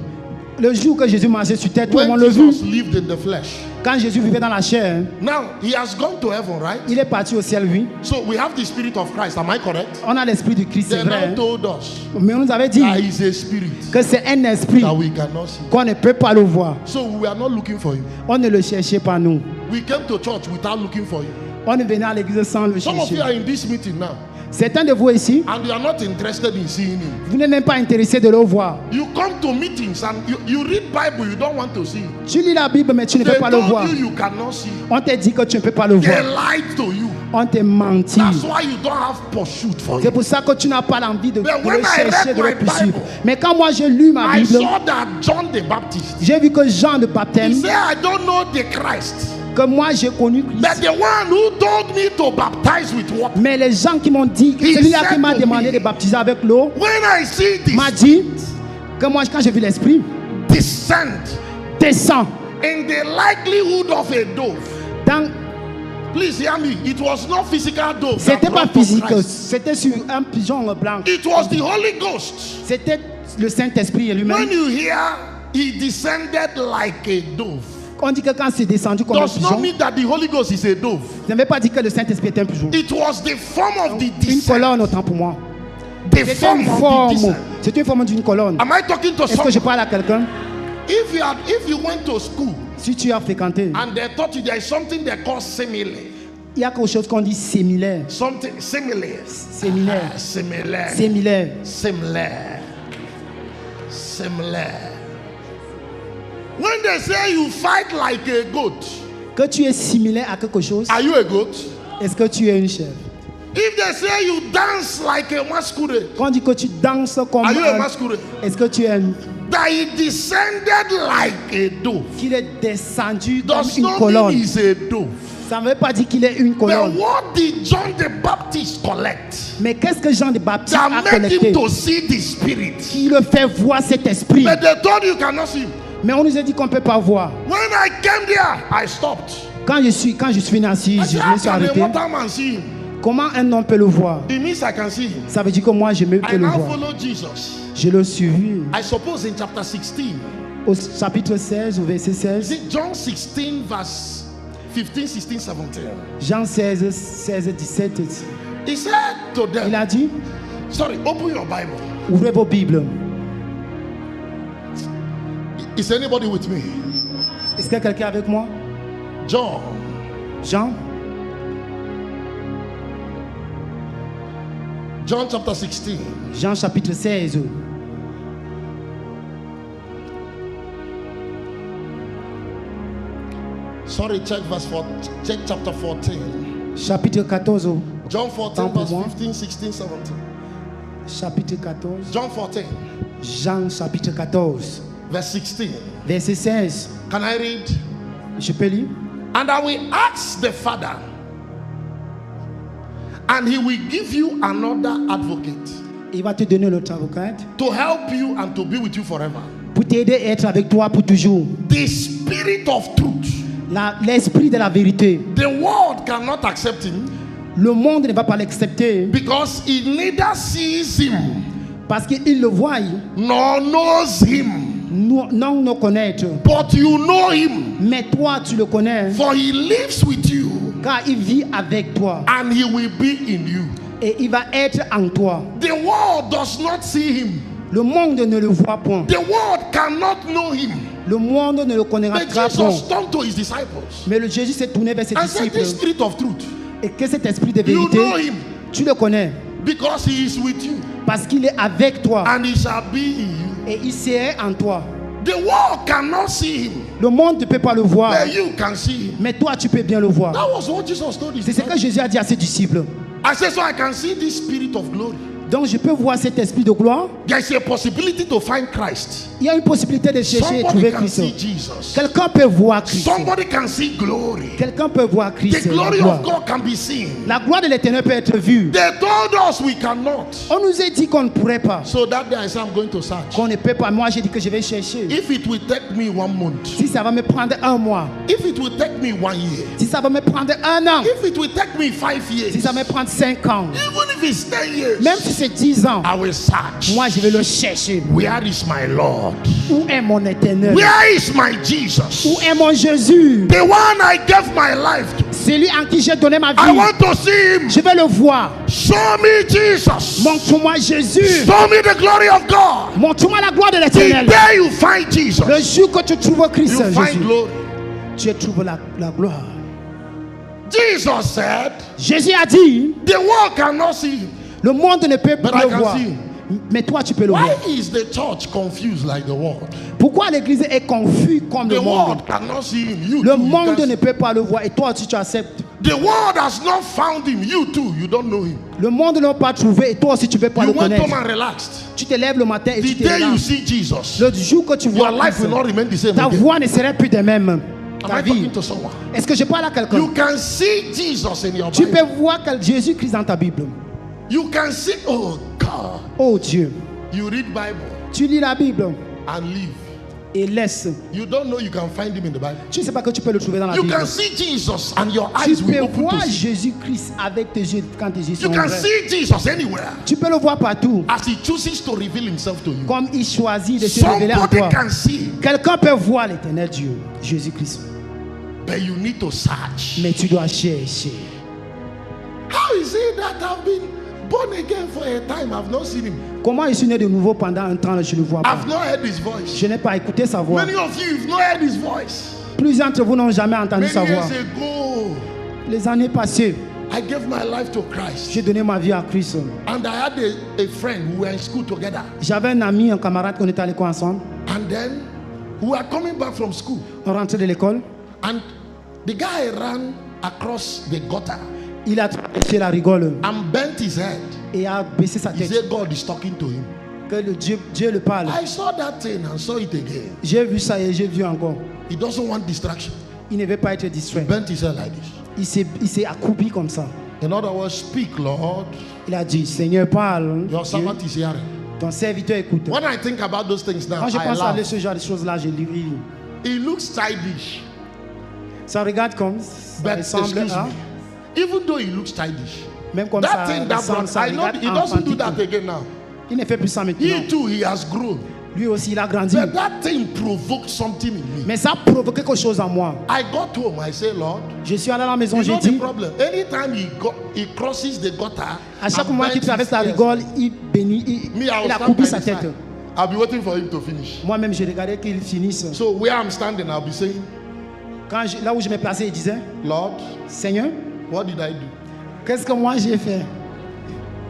Le jour que Jésus marchait sur terre, tout le When monde l'a vu. Jesus lived in the flesh. Quand Jésus vivait dans la chair, Now, he has gone to heaven, right? il est parti au ciel, oui. So we have the spirit of Christ. Am I correct? On a l'esprit du Christ, c'est They vrai. now told us Mais on nous avait dit that he's a spirit que c'est un esprit that we cannot see. qu'on ne peut pas le voir. So we are not looking for him. On ne le cherchait pas, nous. We came to church without looking for him. On est venu à l'église sans le Some of you chercher. are in this meeting now, Certains de vous ici, and you are not interested in seeing him. vous n'êtes même pas intéressés de le voir. You come to meetings and you read Bible, you don't want to see him. Tu lis la Bible, mais tu ne They peux pas le voir. told you you cannot see him. On t'a dit que tu ne peux pas le They voir. lied to you. On t'a menti. That's why you don't have pursuit for C'est him. pour ça que tu n'as pas l'envie de But le when I chercher, read de le my poursuivre. Bible, Mais quand moi j'ai lu ma I Bible, saw that John the Baptist. j'ai vu que Jean de He baptême, said, I don't know the Christ. que moi j'ai connu Christ. But the one who told me to baptize with water, Mais les gens qui m'ont dit, He celui-là said qui m'a to demandé me, de baptiser avec l'eau, when I see m'a this dit que moi, quand j'ai vu l'esprit descend descend in the likelihood of a dove, dans. please hear me, it was not physical dove. that C'était pas brought to physique, Christ. c'était sur un pigeon blanc. It was the Holy Ghost. C'était le Saint-Esprit When lui-même. you hear he descended like a dove, On dit que quand c'est descendu comme un does not pigeon, mean that the Holy Ghost is a dove. ça ne veut pas dire que le Saint-Esprit est un pigeon. It was the form of the Une descent. colonne autant pour moi. The C'est form une of the forme. descent. C'est une forme d'une colonne. Am I talking to Est-ce que je someone? parle à quelqu'un? If you went to school Si tu as fréquenté, and they taught you there is something they call simile, il y a quelque chose qu'on dit similaire. something similar, Similaire. similar, Similaire. similar, similar. When they say you fight like a goat, Que tu es similaire à quelque chose, are you a goat? est-ce que tu es une chèvre? If they say you dance like a masquerade, Quand on dit que tu danses comme are you a un, masquerade? est-ce que tu es un, That he descended like a dove qu'il est descendu comme does une not mean colonne? he's a dove. Ça ne veut pas dire qu'il est une But colonne. what did John the Baptist collect Mais qu'est-ce que Jean de Baptiste that a made collecté him to see the spirit? qui le fait voir cet esprit? But they told you cannot see him. Mais on nous a dit qu'on ne peut pas voir. When I came there, I stopped. Quand je suis venu assis, I je said, me how suis can a arrêté. waterman see him? Comment un homme peut le voir? It means I can see him. Ça veut dire que moi, je peux I le now voir. follow Jesus. Je le suivi. I suppose in chapter 16. Au chapitre 16, au verset Is 16. it John 16, verse 15, 16, 17? Jean 16, 16, 17. He said to Il them, a dit, sorry, open your Bible. ouvrez vos Bibles. Is anybody with me? Est-ce que quelqu'un est avec moi? John Jean, John chapter 16. Jean chapitre 16. Sorry, check verse 4. Check chapter 14. Chapitre 14. John 14, Tant pour verse moi. 15, 16, 17. Chapitre 14. John 14, Jean chapitre 14. verse 16. Verset 16. Can I read? Je peux lire? And I will ask the Father, and he will give you another advocate. Il va te donner l'autre avocate to help you and to be with you forever. pour t'aider à être avec toi pour toujours. The Spirit of truth. L'esprit de la vérité. The world cannot accept him Le monde ne va pas l'accepter because it neither sees him parce qu'il le voit, nor knows him. non le connaître. But you know him, Mais toi, tu le connais for he lives with you car il vit avec toi and he will be in you. et il va être en toi. The world does not see him. Le monde ne le voit point. The world cannot know him. Le monde ne le connaîtra But point. Jesus turned to his disciples Mais le Jésus s'est tourné vers ses and said, disciples this Spirit of truth, et que cet esprit de you vérité, know him tu le connais because he is with you parce qu'il est avec toi and he shall be in you. et il sera en toi. The world cannot see him, Le monde ne peut pas le voir, but you can see him. mais toi tu peux bien le voir. That was what Jesus told his C'est ce que disciples. Jésus a dit à ses disciples. I said, so I can see this Spirit of glory. Donc je peux voir cet esprit de gloire. There is a possibility to find Christ. Il y a une possibilité de chercher et Somebody trouver can Christ. see Jesus. Quelqu'un peut voir Christ. Somebody can see glory. Quelqu'un peut voir The Christ. La glory gloire. of God can be seen. La gloire de l'Éternel peut être vue. They told us we cannot. On nous a dit qu'on ne pourrait pas, So that day I said, I'm going to search. qu'on ne peut pas. Moi j'ai dit que je vais chercher. If it will take me 1 month, Si ça va me prendre un mois, if it will take me 1 year, si ça va me prendre un an, if it will take me 5 years, si ça va me prendre 5 ans, even if it's 10 years, même si c'est 10 ans, I will search. moi je vais le chercher. Where is my Lord? Où est mon Éternel? Where is my Jesus? Où est mon Jésus? The one I gave my life to. Celui en qui j'ai donné ma I vie. want to see him. Je vais le voir. Show me Jesus. Montre-moi Jésus. Show me the glory of God. Montre-moi la gloire de The l'Éternel. day you find Jesus, Le jour que tu trouves Christ, you find Jésus, glory. tu trouves la gloire. Jesus said, Jésus a dit, the world cannot see him. le monde ne peut But pas I le can voir. see him. Mais toi, tu peux le Why voir. is the church confused like the world? Pourquoi l'église est confuse comme The le monde? world cannot see him. You Le too, you monde can't ne see. peut pas le voir et toi aussi tu acceptes. The world has not found him. You too, you don't know him. Le monde ne l'a pas trouvé et toi aussi tu ne peux pas You le went home connaître. and relaxed. Tu te lèves le matin et The tu te day you relaxes. see Jesus, Le jour que tu your vois life will Christ, not remain the same ta again. voix ne serait plus de même. Am Ta I vie. talking to someone? Est-ce que je parle à quelqu'un? You can see Jesus in your Tu Bible. peux voir Jésus-Christ dans ta Bible. You can see, oh God. Oh Dieu, You read Bible tu lis la Bible and live. et laisse. You don't know you can find him in the Bible. Tu ne sais pas que tu peux le trouver dans la You Bible. can see Jesus and your Tu eyes will peux open voir to see. Jésus-Christ avec tes yeux quand tes yeux sont You can ouverts. see Jesus anywhere Tu peux le voir partout. as he chooses to reveal himself to you. Comme il choisit de se révéler en Somebody toi. can see, Quelqu'un peut voir l'éternel Dieu, Jésus-Christ. but you need to search. Mais tu dois chercher. How is it that I've been born again for a time? I've not seen him. Comment je suis né de nouveau pendant un temps, je ne le vois pas. I've not heard his voice. Je n'ai pas écouté sa voix. Many of you have not heard his voice. Plusieurs d'entre vous n'ont jamais entendu Many sa voix. years ago, Les années passées, I gave my life to Christ. j'ai donné ma vie à Christ. And I had a friend who were in school together. J'avais un ami, un camarade qu'on était à l'école ensemble. And then we were coming back from school. On rentrait de l'école. And the guy ran across the gutter Il a traversé la rigole and bent his head. et a baissé sa He tête. said, God is talking to him. Que Dieu le parle. I saw that thing and saw it again. J'ai vu ça et j'ai vu encore. He doesn't want distraction. Il ne veut pas être distrait. Bent his head like this. Il s'est accroupi comme ça. In other words, speak, Lord. Il a dit, Seigneur, parle. Your Dieu, servant is hearing. ton serviteur écoute. When I think about those things now, Quand je I pense à laugh. ce genre de choses-là, je lis. It looks childish. Ça regarde comme ça But ressemble excuse à... me. Even though it looks childish, Même comme that ça thing that ressemble, brought, ça I know regarde he doesn't do enfantique. that again now. Il ne fait plus ça maintenant. He too, he has grown. Lui aussi, il a grandi. But that thing provoked something in me. Mais ça a provoqué quelque chose en moi. I got home, I say, Lord, Je suis allé à la maison, you j'ai know dit, the problem. Anytime he crosses the gutter, à chaque and moment qu'il bends traverse his la ears, rigole, il bénit, me, I il will a stand coupé by sa the tête. side. I'll be waiting for him to finish. Moi-même, j'ai regardé qu'il finisse. So where I'm standing, I'll be saying, Là où je me plaçais, il disait, Lord, Seigneur, what did I do? qu'est-ce que moi j'ai fait?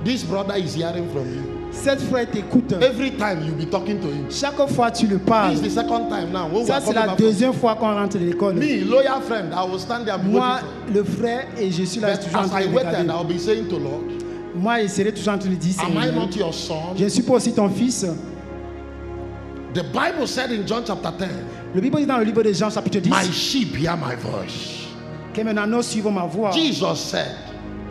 This brother is hearing from you. Cette frère t'écoute. Every time you'll be talking to him. Chaque fois tu le parles. This is the second time now. When we Ça, are c'est coming la back from- deuxième fois qu'on rentre de l'école. Me, lawyer friend, I will stand there and be Moi, waiting for. le frère, et je suis là But toujours en as train I de waited, regarder. I'll be saying to Lord, Moi, je serai toujours en train de dire, am I Seigneur, not your son? je ne suis pas aussi ton fils. The Bible said in John chapter 10, Le Bible dit dans le livre de Jean, chapitre 10, my sheep hear my voice. que mes agneaux suivent ma voix. Jesus said,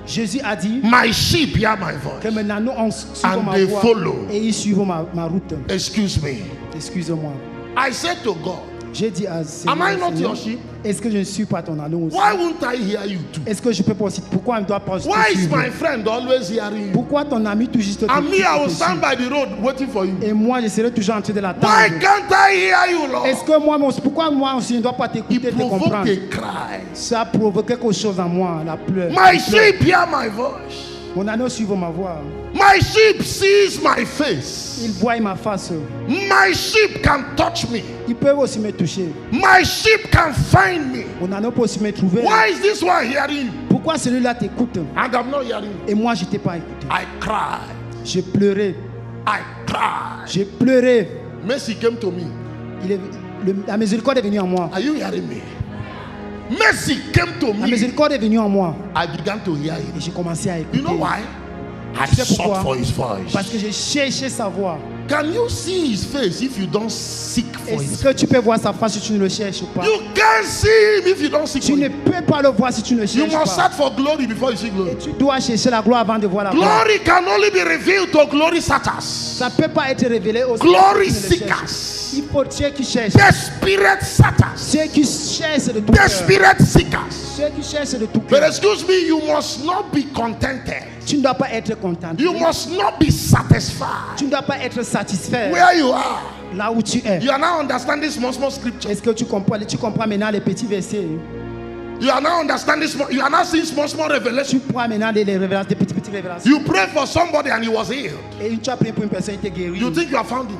Jésus a dit My sheep hear my que voice. maintenant nous on suivons And ma they voix follow. et ils suivent ma route. Excuse me. Excusez-moi. I said to God, J'ai dit à Am I not Seigneur, your sheep? est-ce que je ne suis pas ton agneau aussi? Why won't I hear you too? Est-ce que je peux pas aussi? Pourquoi il ne doit pas aussi te Why is suivre? my friend always hearing you? Pourquoi ton ami tout juste te And me, I will te stand suit? by the road waiting for you. Et moi, je serai toujours en train de Why l'attendre. can't I hear you, Lord? Est-ce que moi, pourquoi moi aussi, je ne dois pas It t'écouter, te provoked comprendre? a cry. Ça a provoqué quelque chose en moi, la pleure. My sheep hear my voice. Mon agneau suit ma voix. My sheep sees my face. Il voit ma face. My sheep can touch me. Ils peuvent aussi me toucher. My sheep can find me. Mon agneau peut aussi me trouver. Why is this one hearing you? Pourquoi celui-là t'écoute And I'm not hearing you. et moi je t'ai pas écouté? I cried. J'ai pleuré. I cried. J'ai pleuré. Mercy came to me. La miséricorde est venue en moi. Are you hearing me? Mercy came to La me. miséricorde est venue en moi. I began to hear Et him. j'ai commencé à écouter. You know why? I Tu sais sought pourquoi? for his voice. Parce que j'ai cherché sa voix. Can you see his face if you don't seek for his Est-ce que tu peux voir sa face si tu ne le cherches pas? You can't see him if you don't seek Tu for ne him. peux pas le voir si tu ne le You cherches must pas. search for glory before you see Et glory. tu dois chercher la gloire avant de voir la gloire. Glory can only be revealed to glory searchers. Ça ne peut pas être révélé aux Glory ceux qui ne le cherchent. seekers. Il faut ceux qui cherchent. The spirit searchers. Ceux qui cherchent de tout The cœur. spirit seekers. Ceux qui cherchent de tout But cœur. excuse me, you must not be contented. Tu ne dois pas être content. You must not be satisfied. Tu ne dois pas être satisfait Where you are. là où tu es. You are now understanding small scripture. Est-ce que tu comprends maintenant les petits versets? You are now understanding you are now seeing small revelation. Tu prends maintenant les révélations, des petites révélations. You pray for somebody and he was healed. Et tu as prié pour une personne qui est guérie. You think you have found him?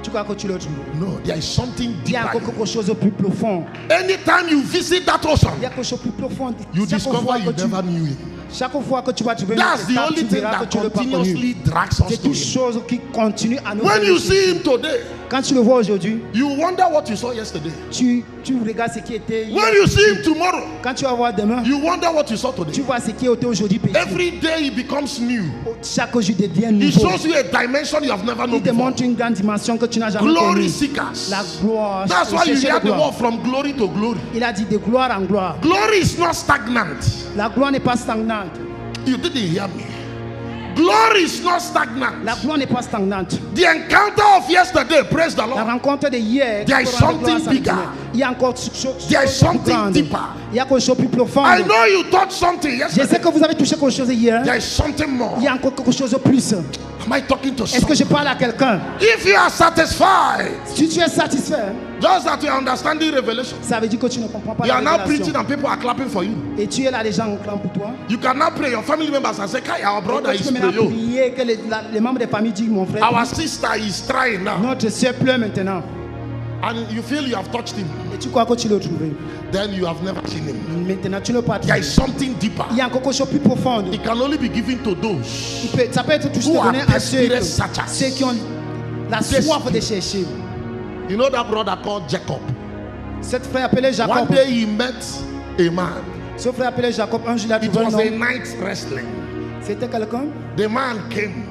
Tu crois que tu le trouves? No, there is something Il y a deeper. encore quelque chose de plus profond. Anytime you visit that ocean, Il y a quelque chose de plus profond. you Chaque discover fois you que tu- never knew it. Chaque fois que tu vas trouver That's the étape, only tu thing verras que that tu ne l'as pas continuously connu. drags us C'est to une him. chose qui continue à nous When amener you chez see lui. him today, Quand tu le vois aujourd'hui, you wonder what you saw yesterday. tu regardes ce qui était hier. When you see him tomorrow, Quand tu vas voir demain, you wonder what you saw tu today. vois ce qui était aujourd'hui petit. Every day he becomes new. Chaque jour devient He nouveau. shows you a dimension you have never known Il te before. montre une grande dimension que tu n'as jamais Glory connue. seekers. La gloire. That's why you Chercher hear la the gloire. word from glory to glory. Il a dit de gloire en gloire. Glory is not stagnant. La gloire n'est pas stagnante. You didn't hear me. Glory is not stagnant. La gloire n'est pas stagnante. The encounter of yesterday, praise the La Lord. rencontre de hier. There is qui rend la gloire something à bigger. Dieu. Il y a encore quelque chose There is de plus something grande. deeper. Il y a quelque chose de plus profond. I know you touched something Je sais yesterday. que vous avez touché quelque chose hier. There is something more. Il y a encore quelque chose de plus. Am I talking to Est-ce que someone? je parle à quelqu'un? If you are satisfied, Si tu es satisfait, just that you are understanding revelation, ça veut dire que tu ne comprends pas you la are now preaching révélation. and people are clapping for you. Et tu es là, les gens clament pour toi. You can now pray your family members and say, Kai, our brother Et tu is peux maintenant praying. prier que les membres de la famille disent, mon frère, Our sister is trying now. notre soeur pleure maintenant. And you feel you have touched him. Et tu crois que tu l'as trouvé. Then you have never seen him. Maintenant, tu ne l'as pas There trouvé. is something deeper. Il y a encore quelque chose de plus profond. It can only be given to those. Ça peut être tout Who are donné à desperate searchers. ceux qui ont la soif de chercher. You know that brother called Jacob? Cet frère appelé One Jacob. day he met a man. Ce frère appelé Jacob, un jour il a It trouvé un was a homme. night wrestling. C'était quelqu'un. The man came,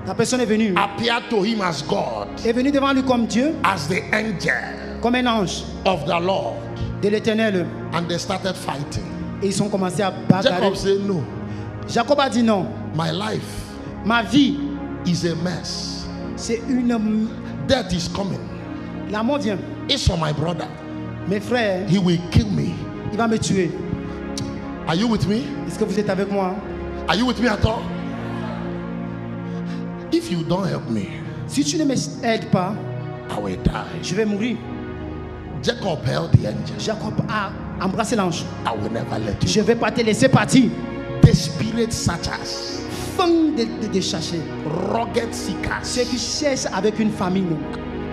La personne est venue. appeared to him as God, Est venue devant lui comme Dieu, as the angel comme un ange of the Lord, de l'éternel. and they started fighting. Et ils ont commencé à bagarrer. Jacob said, No, Jacob a dit non. my life Ma vie, is a mess. c'est une. Death is coming. La mort vient. It's for my brother. Mes frères, He will kill me. il va me tuer. Are you with me? Est-ce que vous êtes avec moi? Are you with me at all? If you don't help me, Si tu ne m'aides pas, I will die. je vais mourir. Jacob held the angel. Jacob a embrassé l'ange. I will never let you. Je ne vais pas te laisser partir. The spirit searchers, Fin de chercher. rugged seekers, Ceux qui cherchent avec une famille.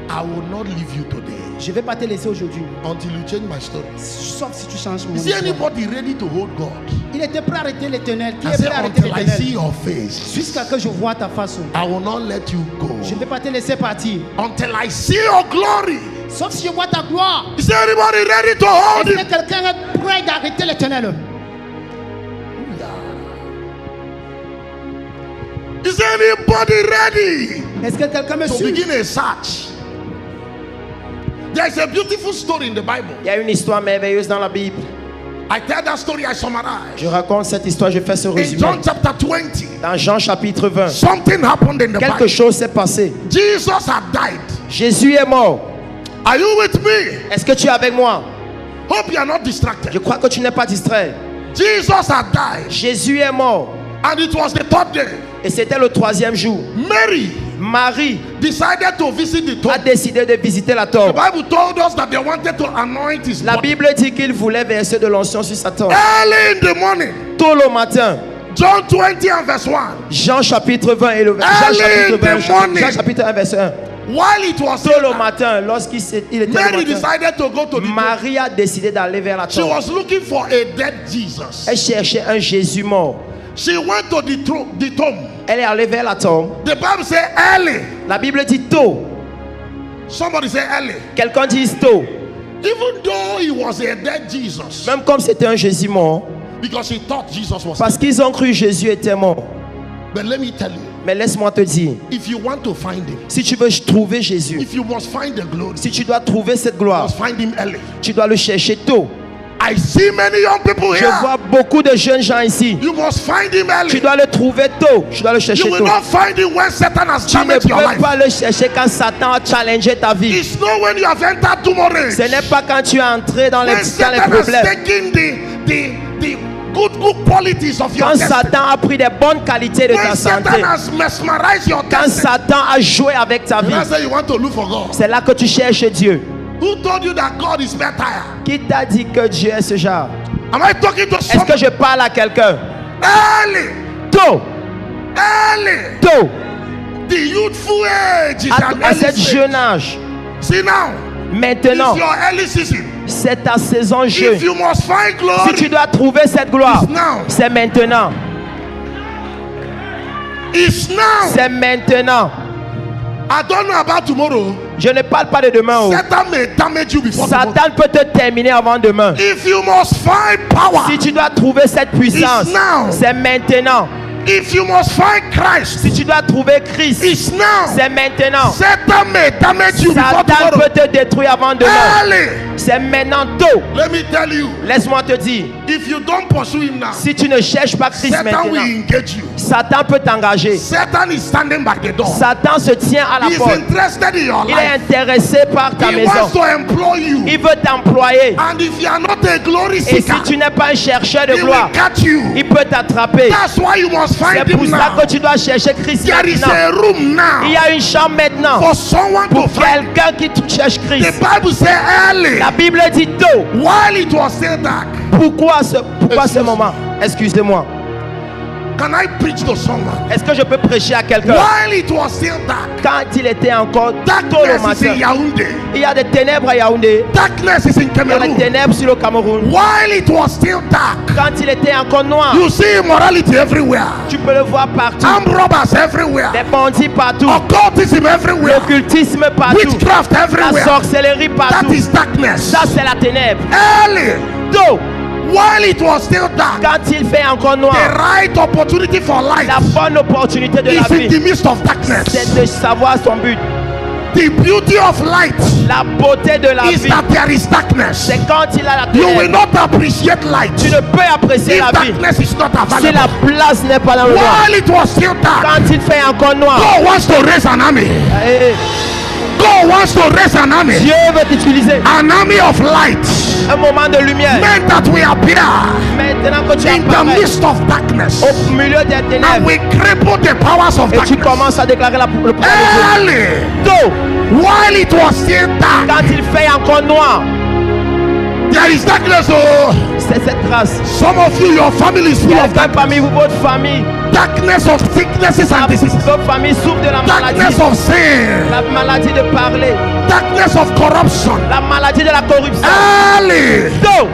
I will not leave you today Je ne vais pas te laisser aujourd'hui. until you change my story. Sauf si tu changes mon Is there histoire. anybody ready to hold God? Il était prêt à arrêter l'éternel. Qui I est say, prêt à arrêter until I see l'éternel? your face, Jusqu'à que je vois ta face. I will not let you go. Je ne vais pas te laisser partir. Until I see your glory. Sauf si je vois ta gloire. Is there anybody ready to hold Est-ce him? que quelqu'un est prêt d'arrêter l'éternel? Is there anybody ready Est-ce que quelqu'un me to suit? begin a search? There is a beautiful story in the Bible. Il y a une histoire merveilleuse dans la Bible. I tell that story, I summarize. Je raconte cette histoire, je fais ce In résumé. John chapter 20, Dans Jean chapitre 20, something happened in the quelque Bible. chose s'est passé. Jesus had died. Jésus est mort. Are you with me? Est-ce que tu es avec moi? Hope you are not Je distracted. crois que tu n'es pas distrait. Jesus had died, Jésus est mort. and it was the third day. Et c'était le 3e jour. Mary Marie decided to visit the a tomb. décidé de visiter la The tombe. Bible told us that they wanted to anoint his La body. Bible dit qu'il voulait verser de l'onction sur sa tombe. Early in the morning, Tôt le matin, John 20 and verse 1. Jean chapitre 20 et le Jean Early chapitre in 20, the morning. Jean chapitre 1 verset 1. While it was Tôt le still matin, lorsqu'il il était Mary le matin, decided to go to the tomb. Marie a décidé d'aller vers la She tombe. was looking for a dead Jesus. Elle cherchait un Jésus mort. She went to the tomb. Elle est allée vers la tombe. The Bible says early. La Bible dit tôt. Somebody say early. Quelqu'un dit tôt. Even though he was a dead Jesus, Même comme c'était un Jésus mort. because he thought Jesus was Parce dead. qu'ils ont cru Jésus était mort. But let me tell you, Mais laisse-moi te dire. if you want to find him, Si tu veux trouver Jésus. if you must find the glory, Si tu dois trouver cette you gloire. must find him early. Tu dois le chercher tôt. I see many young people Je here. vois beaucoup de jeunes gens ici. You must find him Tu early. dois le trouver tôt. Tu dois le chercher You will tôt. not find him when Satan has Tu ne damaged your peux life. pas le chercher quand Satan a challengé ta vie. It's not when you have entered tomorrow. Ce n'est pas quand tu es entré dans les When Satan has problèmes. taken the good qualities of your Quand destiny. Satan a pris des bonnes qualités de ta When santé. Satan has mesmerized your Quand destiny. Satan a joué avec ta vie. That's why you want to look for God. C'est là que tu cherches Dieu. Who told you that God is better? Qui t'a dit que Dieu est ce genre? Am I talking to Est-ce someone? que je parle à quelqu'un? Early, Tôt, early. tôt, The youthful age is an à early cet stage. jeune âge. See now, Maintenant, it's your early season. c'est ta saison jeune. If you must find Si tu glory, dois trouver cette gloire, it's now. c'est maintenant. It's now. C'est maintenant. I don't know about tomorrow. Je ne parle pas de demain. Oh. Satan may damage you before tomorrow. Satan peut te terminer avant demain. If you must find power, Si tu dois trouver cette puissance, It's now. c'est maintenant. if you must find Christ, Si tu dois trouver Christ, it's now. c'est maintenant. Satan may damage you before Satan tomorrow. peut te détruire avant demain. Early. C'est maintenant tôt. Let me tell you, Laisse-moi te dire, if you don't pursue him now, si tu ne cherches pas Christ Satan will maintenant, engage you. Satan peut t'engager. Satan is standing by the door. Satan se tient à la He is porte. interested in your Il est life. intéressé par ta He maison. wants to employ you. Il veut t'employer. And if you are not a glory Et si seeker, tu n'es pas un chercheur de he will gloire, catch you. il peut t'attraper. That's why you must C'est find pour him ça now. que tu dois chercher Christ There is maintenant. a room Il y now a une chambre maintenant for someone to pour find. quelqu'un qui cherche The Christ. Bible says early, La Bible dit tôt. while it was still dark. Pourquoi ce moment? Excusez-moi. Can I preach to someone? Est-ce que je peux prêcher à quelqu'un? While it was still dark. Quand il était encore tôt le Darkness is in matin. Yaoundé. Il y a des ténèbres à Yaoundé. Darkness is in Il y a des Cameroon. ténèbres sur le Cameroun. While it was still dark. Quand il était encore noir, You see immorality everywhere. tu peux le voir partout. Armed robbers everywhere. Des bandits partout. Occultism everywhere. L'occultisme partout. Witchcraft La everywhere. sorcellerie That partout. is darkness. Ça, c'est la ténèbre. Early, Tôt, while it was still dark, quand il fait encore the noir, right opportunity for light la bonne opportunité de la is in vie, the midst of darkness. c'est de savoir son but. The beauty of light La beauté de la is vie, that there is darkness. c'est quand il a la You will ténèbre. not appreciate light Tu ne peux apprécier if la vie darkness is not si la available. place n'est pas dans le noir. While it was still dark, Quand il fait encore noir, God wants to raise an army. eh, God wants to raise an army. Dieu veut t'utiliser. An army of light. Un moment de lumière. Men that will appear Maintenant que tu in the apparais midst of darkness. au milieu des And ténèbres we cripple the powers of et tu darkness. commences à déclarer le pouvoir de Dieu. Early, Tôt, while it was still dark, quand il fait encore noir, there is darkness. Oh, c'est cette grâce. some of you, your family is full of Quelqu'un darkness. parmi vous, votre famille, Darkness of sicknesses and diseases. votre famille souffre de la Darkness maladie. of sin. La maladie de parler, Darkness of corruption. la maladie de la corruption. Early, Tôt,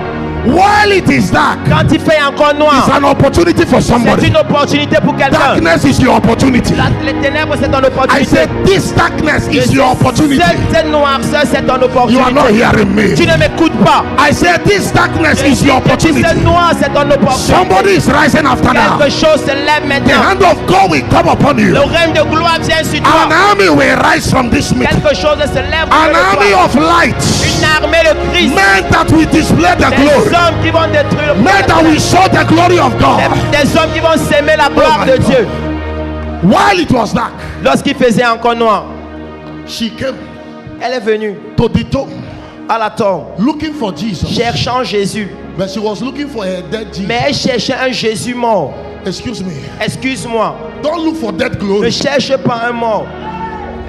while it is dark, quand il fait encore it's noir, an opportunity for c'est somebody. une opportunité pour quelqu'un. Darkness is your opportunity. Les ténèbres, c'est ton I opportunité. said this darkness is your opportunity. Cette noirceur, c'est ton You are not opportunité. hearing me. Tu ne m'écoutes pas. I said this darkness is your opportunity. Cette noir, c'est ton opportunité. Somebody is rising after now. Quelque chose se lève The maintenant. hand of God will come upon you. Le règne de gloire vient sur An toi. army will rise from this meeting. Quelque chose se lève An de army toi. of light. Une armée de Christ. Men that will display the glory. hommes qui vont détruire le Men that will show the glory of God. Des hommes qui vont s'aimer la gloire my de God. Dieu. While it was dark, Lorsqu'il faisait encore noir, she came elle est venue to the tomb à la tombe, looking for Jesus. cherchant Jésus. But she was looking for a dead Jesus. Mais elle cherchait un Jésus mort. Excuse me. Excuse-moi, Don't look for dead ne glory. cherche pas un mort.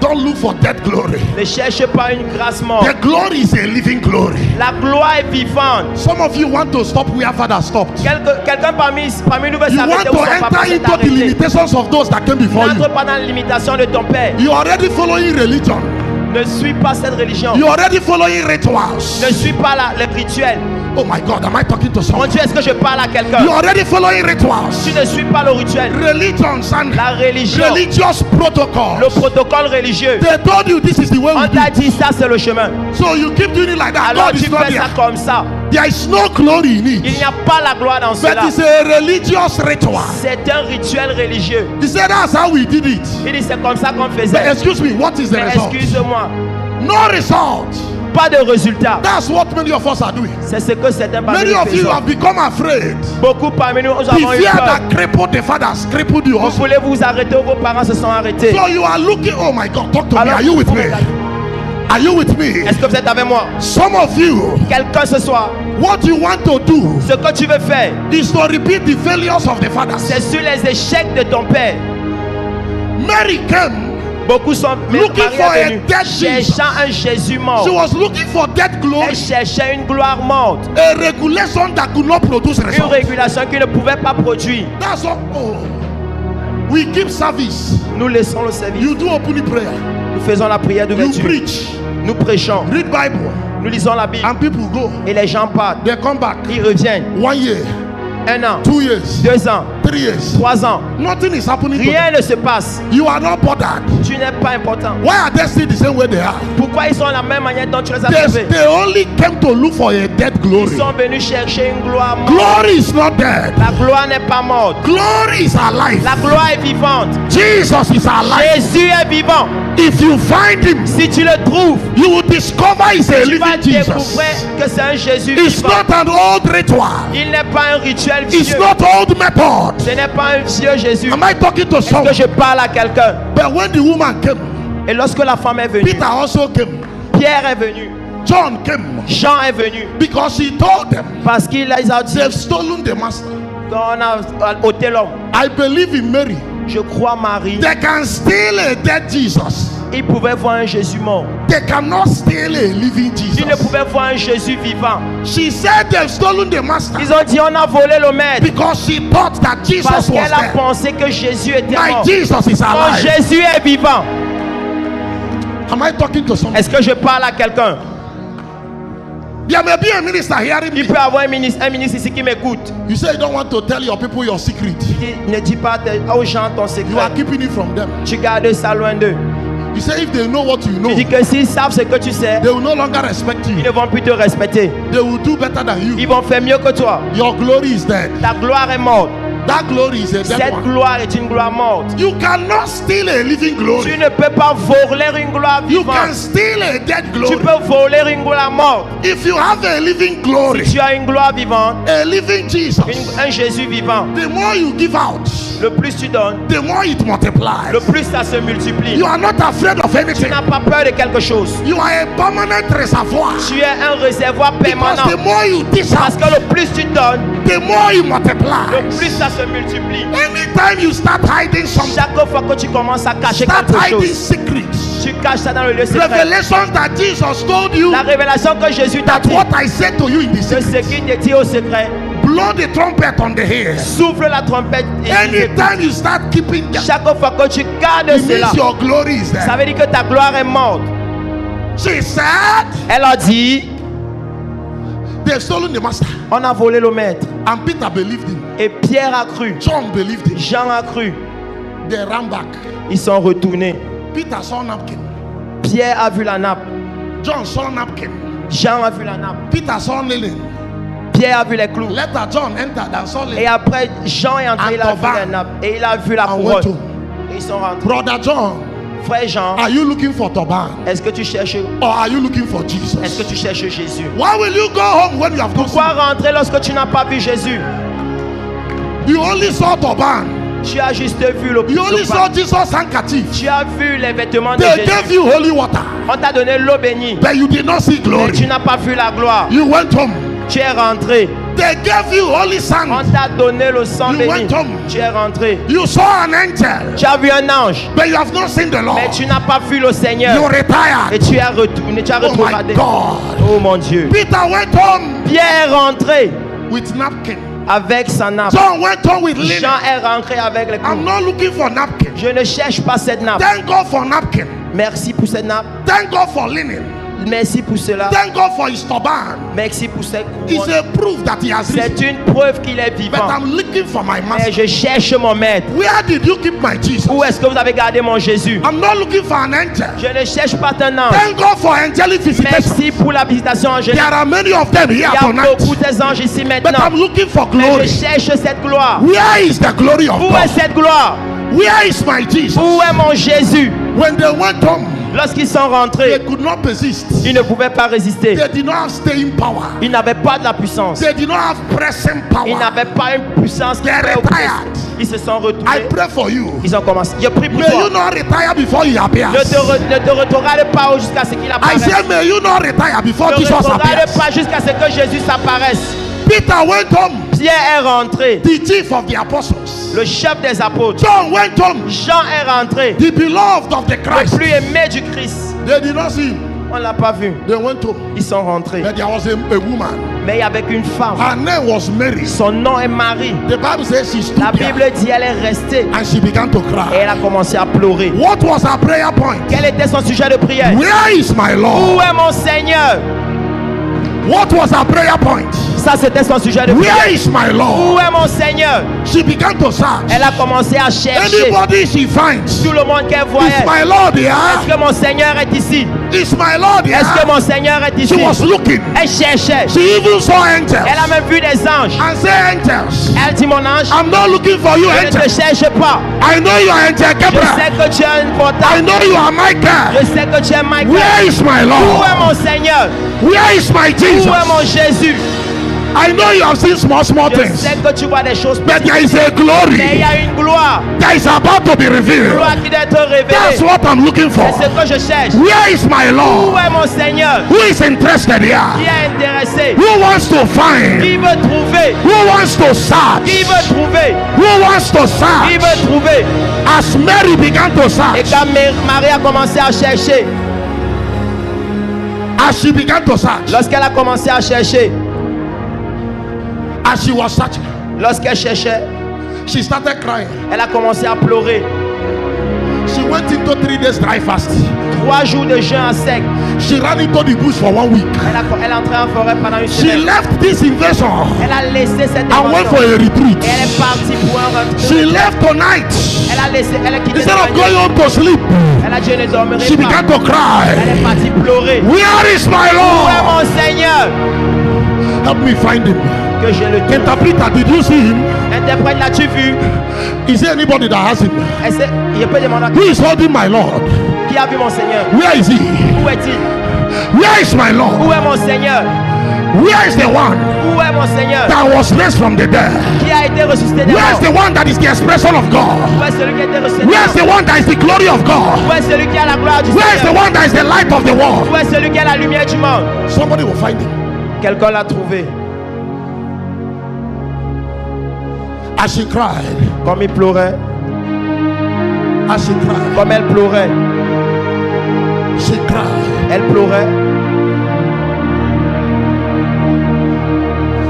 Don't look for dead glory. Ne cherche pas une grâce morte. The glory is a living glory. La gloire est vivante. Some of you want to stop where Father stopped. Quelqu'un parmi nous veut You want s'arrêter to où son papa enter s'est into the arrêté. limitations of those that came before you. N'entre pas dans la limitation de ton père. You are already following religion. Ne suis pas cette religion. You are already following rituals. Ne suis pas le rituel. Oh my God, am I talking to Mon someone? Dieu, est-ce que je parle à quelqu'un? You are already following rituals. Tu ne suis pas le rituel. Religions and La religion. religious Le protocols. protocole religieux. They told you this is the way On we t'a do. dit ça, c'est le chemin. So you keep doing it like that. Alors God tu is not fais ça there. comme ça. There is no glory in Il it. n'y a pas la gloire dans But cela. it's a religious ritual. C'est un rituel religieux. He said that's how we did it. Il dit c'est comme ça qu'on But faisait. excuse me, what is the Mais result? excuse-moi, No result. pas de résultat. That's what many of us are doing. C'est ce que certains parmi Many nous of you faisons. have become afraid. Beaucoup parmi nous The avons eu fear peur. that crippled the fathers crippled you Vous also. voulez vous arrêter où vos parents se sont arrêtés. So you are looking, oh my God, talk to me. Alors, Are you with vous me? regardez. Are you with me? Est-ce que vous êtes avec moi? Some of you, Quelqu'un ce soir, what you want to do ce que tu veux faire, is to repeat the failures of the fathers. c'est sur les échecs de ton père. Mary came. Beaucoup sont Looking Marie for est a venue dead Jesus. cherchant un Jésus mort. She was looking for dead Elle glory, cherchait une gloire morte, a regulation that could not produce une results. régulation qui ne pouvait pas produire. That's all. Oh. We give service. Nous laissons le service. You do opening prayer. Nous faisons la prière You d'ouverture. preach. Nous prêchons. Read Bible. Nous lisons la Bible. And people go. Et les gens partent. They come back. Ils reviennent. 1 year, 1 an, 2 years, 2 ans, 3 years. 3 ans. Nothing is happening to Rien them. ne se passe. You are not bothered. Tu n'es pas important. Why are they still the same way they are? Pourquoi ils sont de la même manière dont tu les as trouvés? They only came to look for a dead Ils glory. sont venus chercher une gloire morte. Glory is not dead. La gloire n'est pas morte. Glory is alive. La gloire est vivante. Jesus is alive. Jésus est vivant. If you find him, Si tu le trouves, you will discover he's a tu vas living Jesus. découvrir que c'est un Jésus It's vivant. not an old ritual. Il n'est pas un rituel It's vieux. not old method. Ce n'est pas un vieux Jésus. Am I talking to Est-ce que someone? je parle à quelqu'un? But when the woman came, Et lorsque la femme est venue, Peter also came. Pierre est venu, John came. Jean est venu, Because he told them parce qu'il les a dit they've stolen the master. qu'on a ôté l'homme. I believe in Mary. Je crois Marie. They can steal a dead Jesus. Ils pouvaient voir un Jésus mort. They cannot steal a living Ils ne Jesus. pouvaient voir un Jésus vivant. She said they've stolen the master Ils ont dit on a volé le maître. because she thought that Parce Jesus was qu'elle a there. pensé que Jésus était My mort. Jesus is Mon alive. Jésus est vivant. Am I talking to someone? Est-ce que je parle à quelqu'un? There may be a minister hearing Il me. peut y avoir un ministre ici qui m'écoute. You say you don't want to tell your people your secret. Ne dis pas aux gens ton You are secret. keeping it from them. Tu gardes ça loin d'eux. You say if they know what you know, Tu dis que s'ils savent ce que tu sais, they will no longer respect ils you. ne vont plus te respecter. They will do better than Ils you. vont faire mieux que toi. Your glory is dead. Ta gloire est morte. That glory is a dead Cette one. gloire est une gloire morte. You cannot steal a living Tu glory. ne peux pas voler une gloire You can vivante. steal a dead Tu glory. peux voler une gloire morte. If you have a living glory, Si tu as une gloire vivante, a living Jesus, un Jésus vivant, the more you give out, le plus tu donnes, the more it multiplies. le plus ça se multiplie. You are not afraid of Tu anything. n'as pas peur de quelque chose. You are a permanent reservoir. Tu es un réservoir Because permanent. the more you dish Parce out, que le plus tu donnes, the more you le multiply. plus ça se multiplie. Anytime you start hiding something, Chaque fois que tu commences à cacher start quelque hiding chose, secrets. tu caches ça dans le lieu secret. Revelations that Jesus told you, La révélation que Jésus t'a that dit, what I said to you in the de secret. ce qu'il te dit au secret, Blow the trumpet on the air. souffle la trompette. Et Anytime you start keeping that, chaque fois que tu gardes it cela, means your glory is ça there. veut dire que ta gloire est morte. She said, Elle a dit, they've stolen the master. on a volé le maître. And Peter believed him. Et Pierre a cru, John believed him. Jean a cru. They ran back. Ils sont retournés. Peter saw napkin. Pierre a vu la nappe. John saw napkin. Jean a vu la nappe. Peter saw nailing. Pierre a vu les clous. Later, John entered and saw Et nailing. après, Jean est entré, il a vu Antoine. la nappe. Et il a vu la And went couronne. home. Et ils sont rentrés. Brother John Frère Jean, are you looking for Toban? est-ce que tu cherches, Or are you looking for est-ce Jesus? que tu cherches Jésus? Why will you go home when you have not Pourquoi seen? rentrer lorsque tu n'as pas vu Jésus? You only saw Toban. Tu as juste vu le You only saw pan. Jesus handkerchief. Tu as vu les vêtements de They Jésus. gave you holy water, On t'a donné l'eau bénie. but you did not see Mais tu glory. n'as pas vu la gloire. You went home. Tu es rentré. They gave you holy On sand. t'a donné le sang You béni. went home. Tu es rentré. You saw an angel, Tu as vu un ange. but you have not seen the Lord. Mais tu n'as pas vu le You Seigneur. Et retired. tu es retourné. Tu as Oh my retrouvé. God. Oh mon Dieu. Peter went home Pierre est rentré with napkin. avec sa nappe. John went home with linen. Jean est rentré avec les I'm clous. not looking for napkin. Je ne cherche pas cette nappe. Thank God for napkin. Merci pour cette nappe. Thank God for linen. Merci pour cela. Thank God for his turban. Merci pour cette It's couronne. a proof that he has C'est risen. une preuve qu'il est But vivant. I'm looking for my Mais master. je cherche mon maître. Where did you keep my Jesus? Où est-ce que vous avez gardé mon Jésus? I'm not looking for an angel. Je ne cherche pas un ange. Thank God for angelic visitation. Merci pour la visitation angélique. There are many of them Il here y a tonight. beaucoup des anges ici But maintenant. I'm looking for Mais glory. je cherche cette gloire. Where is the glory of Où God? est cette gloire? Where is my Jesus? Où est mon Jésus? When they went home, Lorsqu'ils sont they rentrés, could not persist. ils ne pouvaient pas résister. They did not have staying power. Ils n'avaient pas de la puissance. They did not have pressing Ils power. n'avaient pas une puissance qui They pouvait retired. opposer. Ils se sont I retrouvés. pray for you. Ils ont commencé. Je prie pour May you toi. not retire before he appears. Ne te retrograde pas jusqu'à ce qu'il I apparaisse. said, may you not retire before Ne Jesus retrograde appears. pas jusqu'à ce que Jésus s'apparaisse. Peter went home, Pierre est rentré. the chief of the apostles. Le chef des apôtres. John went home, Jean est rentré. the beloved of the Le Christ. plus aimé du Christ. They did not see him. On ne l'a pas vu. They went home. Ils sont rentrés. But there was a woman. Mais il y avait une femme. Her name was Mary. Son nom est Marie. The Bible says she stood La there Bible dit elle est restée. and she began to Et cry. elle a commencé à pleurer. What was her prayer point? Quel était son sujet de prière? Where is my Où Lord? est mon Seigneur? What was her prayer point? Ça, c'était son sujet de prière. Where is my Où Lord? est mon Seigneur? She began to search. Elle a commencé à chercher Anybody she finds. tout le monde qu'elle Is voyait. my Lord Est-ce here? que mon Seigneur est ici? Is my Lord Est-ce que here? mon Seigneur est She ici? was looking. Elle cherchait. She even saw angels. Elle a même vu des anges. And say, angels, Elle dit, mon ange, I'm not looking for you, je ne te angels. cherche pas. I know you are angel Je Gabriel. sais que tu es un I portable. know you are Michael. Je sais que tu es Michael. Where is my Où est Lord? mon Seigneur? Where is my Où Jesus? est mon Jésus? I know you have seen small Je things, sais que tu vois des choses but petites. there is a Mais il glory y a une gloire. that is about to be Une revealed. gloire qui doit être That's révélée. what I'm looking for. C'est ce que je cherche. Where is my Où Lord? est mon Seigneur? Who is interested Qui here? est intéressé? Who wants to find? Qui veut trouver? Who wants to search? Qui veut trouver? Who wants to Qui search? veut trouver? As Mary began to Et search, quand Marie a commencé à chercher, as she began to search, lorsqu'elle a commencé à chercher, as she was searching, lorsqu'elle cherchait, she started crying. elle a commencé à pleurer. She went into 3 days dry fast. 3 jours de jeûne à sec. She ran into the bush for 1 week. Elle est entrée en forêt pendant une She semaine. left this invasion Elle a laissé cette and went for invasion. a retreat. Et elle est partie pour un She retraite. left tonight. Elle a laissé, elle a quitté Instead of le going home to sleep, Elle a dit je ne dormirai she pas. began to Elle cry. est partie pleurer. Où Where is my est Lord? mon Seigneur? Help me find him. Que je le trouve. Interpreter, did you see him? Interprète, l'as-tu vu? Is there anybody that has him? Je peux demander à Who is holding my Lord? qui a vu mon Seigneur? Where is he? Où est-il? Where is my Lord? Où est mon Seigneur? Where is the one Où est mon Seigneur? that was raised from the dead? Qui a été ressuscité des Where is morts? the one that is the expression of God? Où est celui qui a été ressuscité des Where is the morts? one that is the glory of God? Où est celui qui a la gloire du Where is the Seigneur? one that is the light of the world? Où est celui qui a la lumière du monde? Somebody will find him. Quelqu'un l'a trouvé. As she cried, Comme il pleurait, as she cried, comme elle pleurait, she cried, elle pleurait,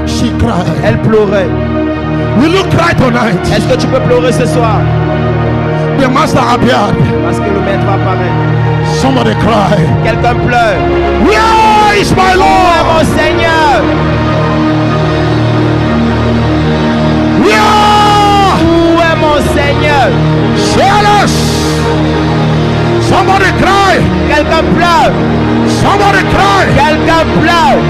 she cried. elle pleurait. Will you cry tonight? Est-ce que tu peux pleurer ce soir? The master appeared. Parce que le maître apparaît. Somebody cry. Quelqu'un pleure. Where is my Où est Lord? mon Seigneur? Where? Où est mon Seigneur? Jealous. Somebody cry. Quelqu'un pleure. Somebody cry. Quelqu'un pleure.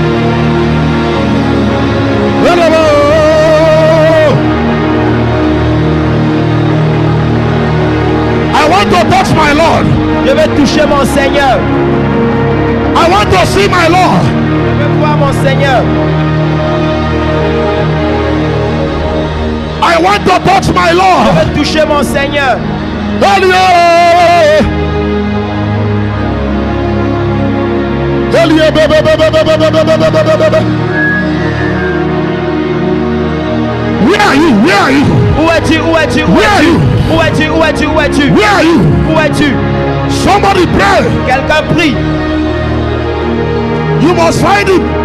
I want to touch my Lord. to see my Lord. Je veux voir mon Seigneur. I want to touch my Je Lord. veux toucher mon Seigneur. Elie. Elie, Where are you? Where are you? Où es-tu? Où es-tu? Où Where are es-tu? you? Où es-tu? Où es-tu? Où es-tu? Where are you? Où es-tu? Somebody pray. Quelqu'un prie. You must find him.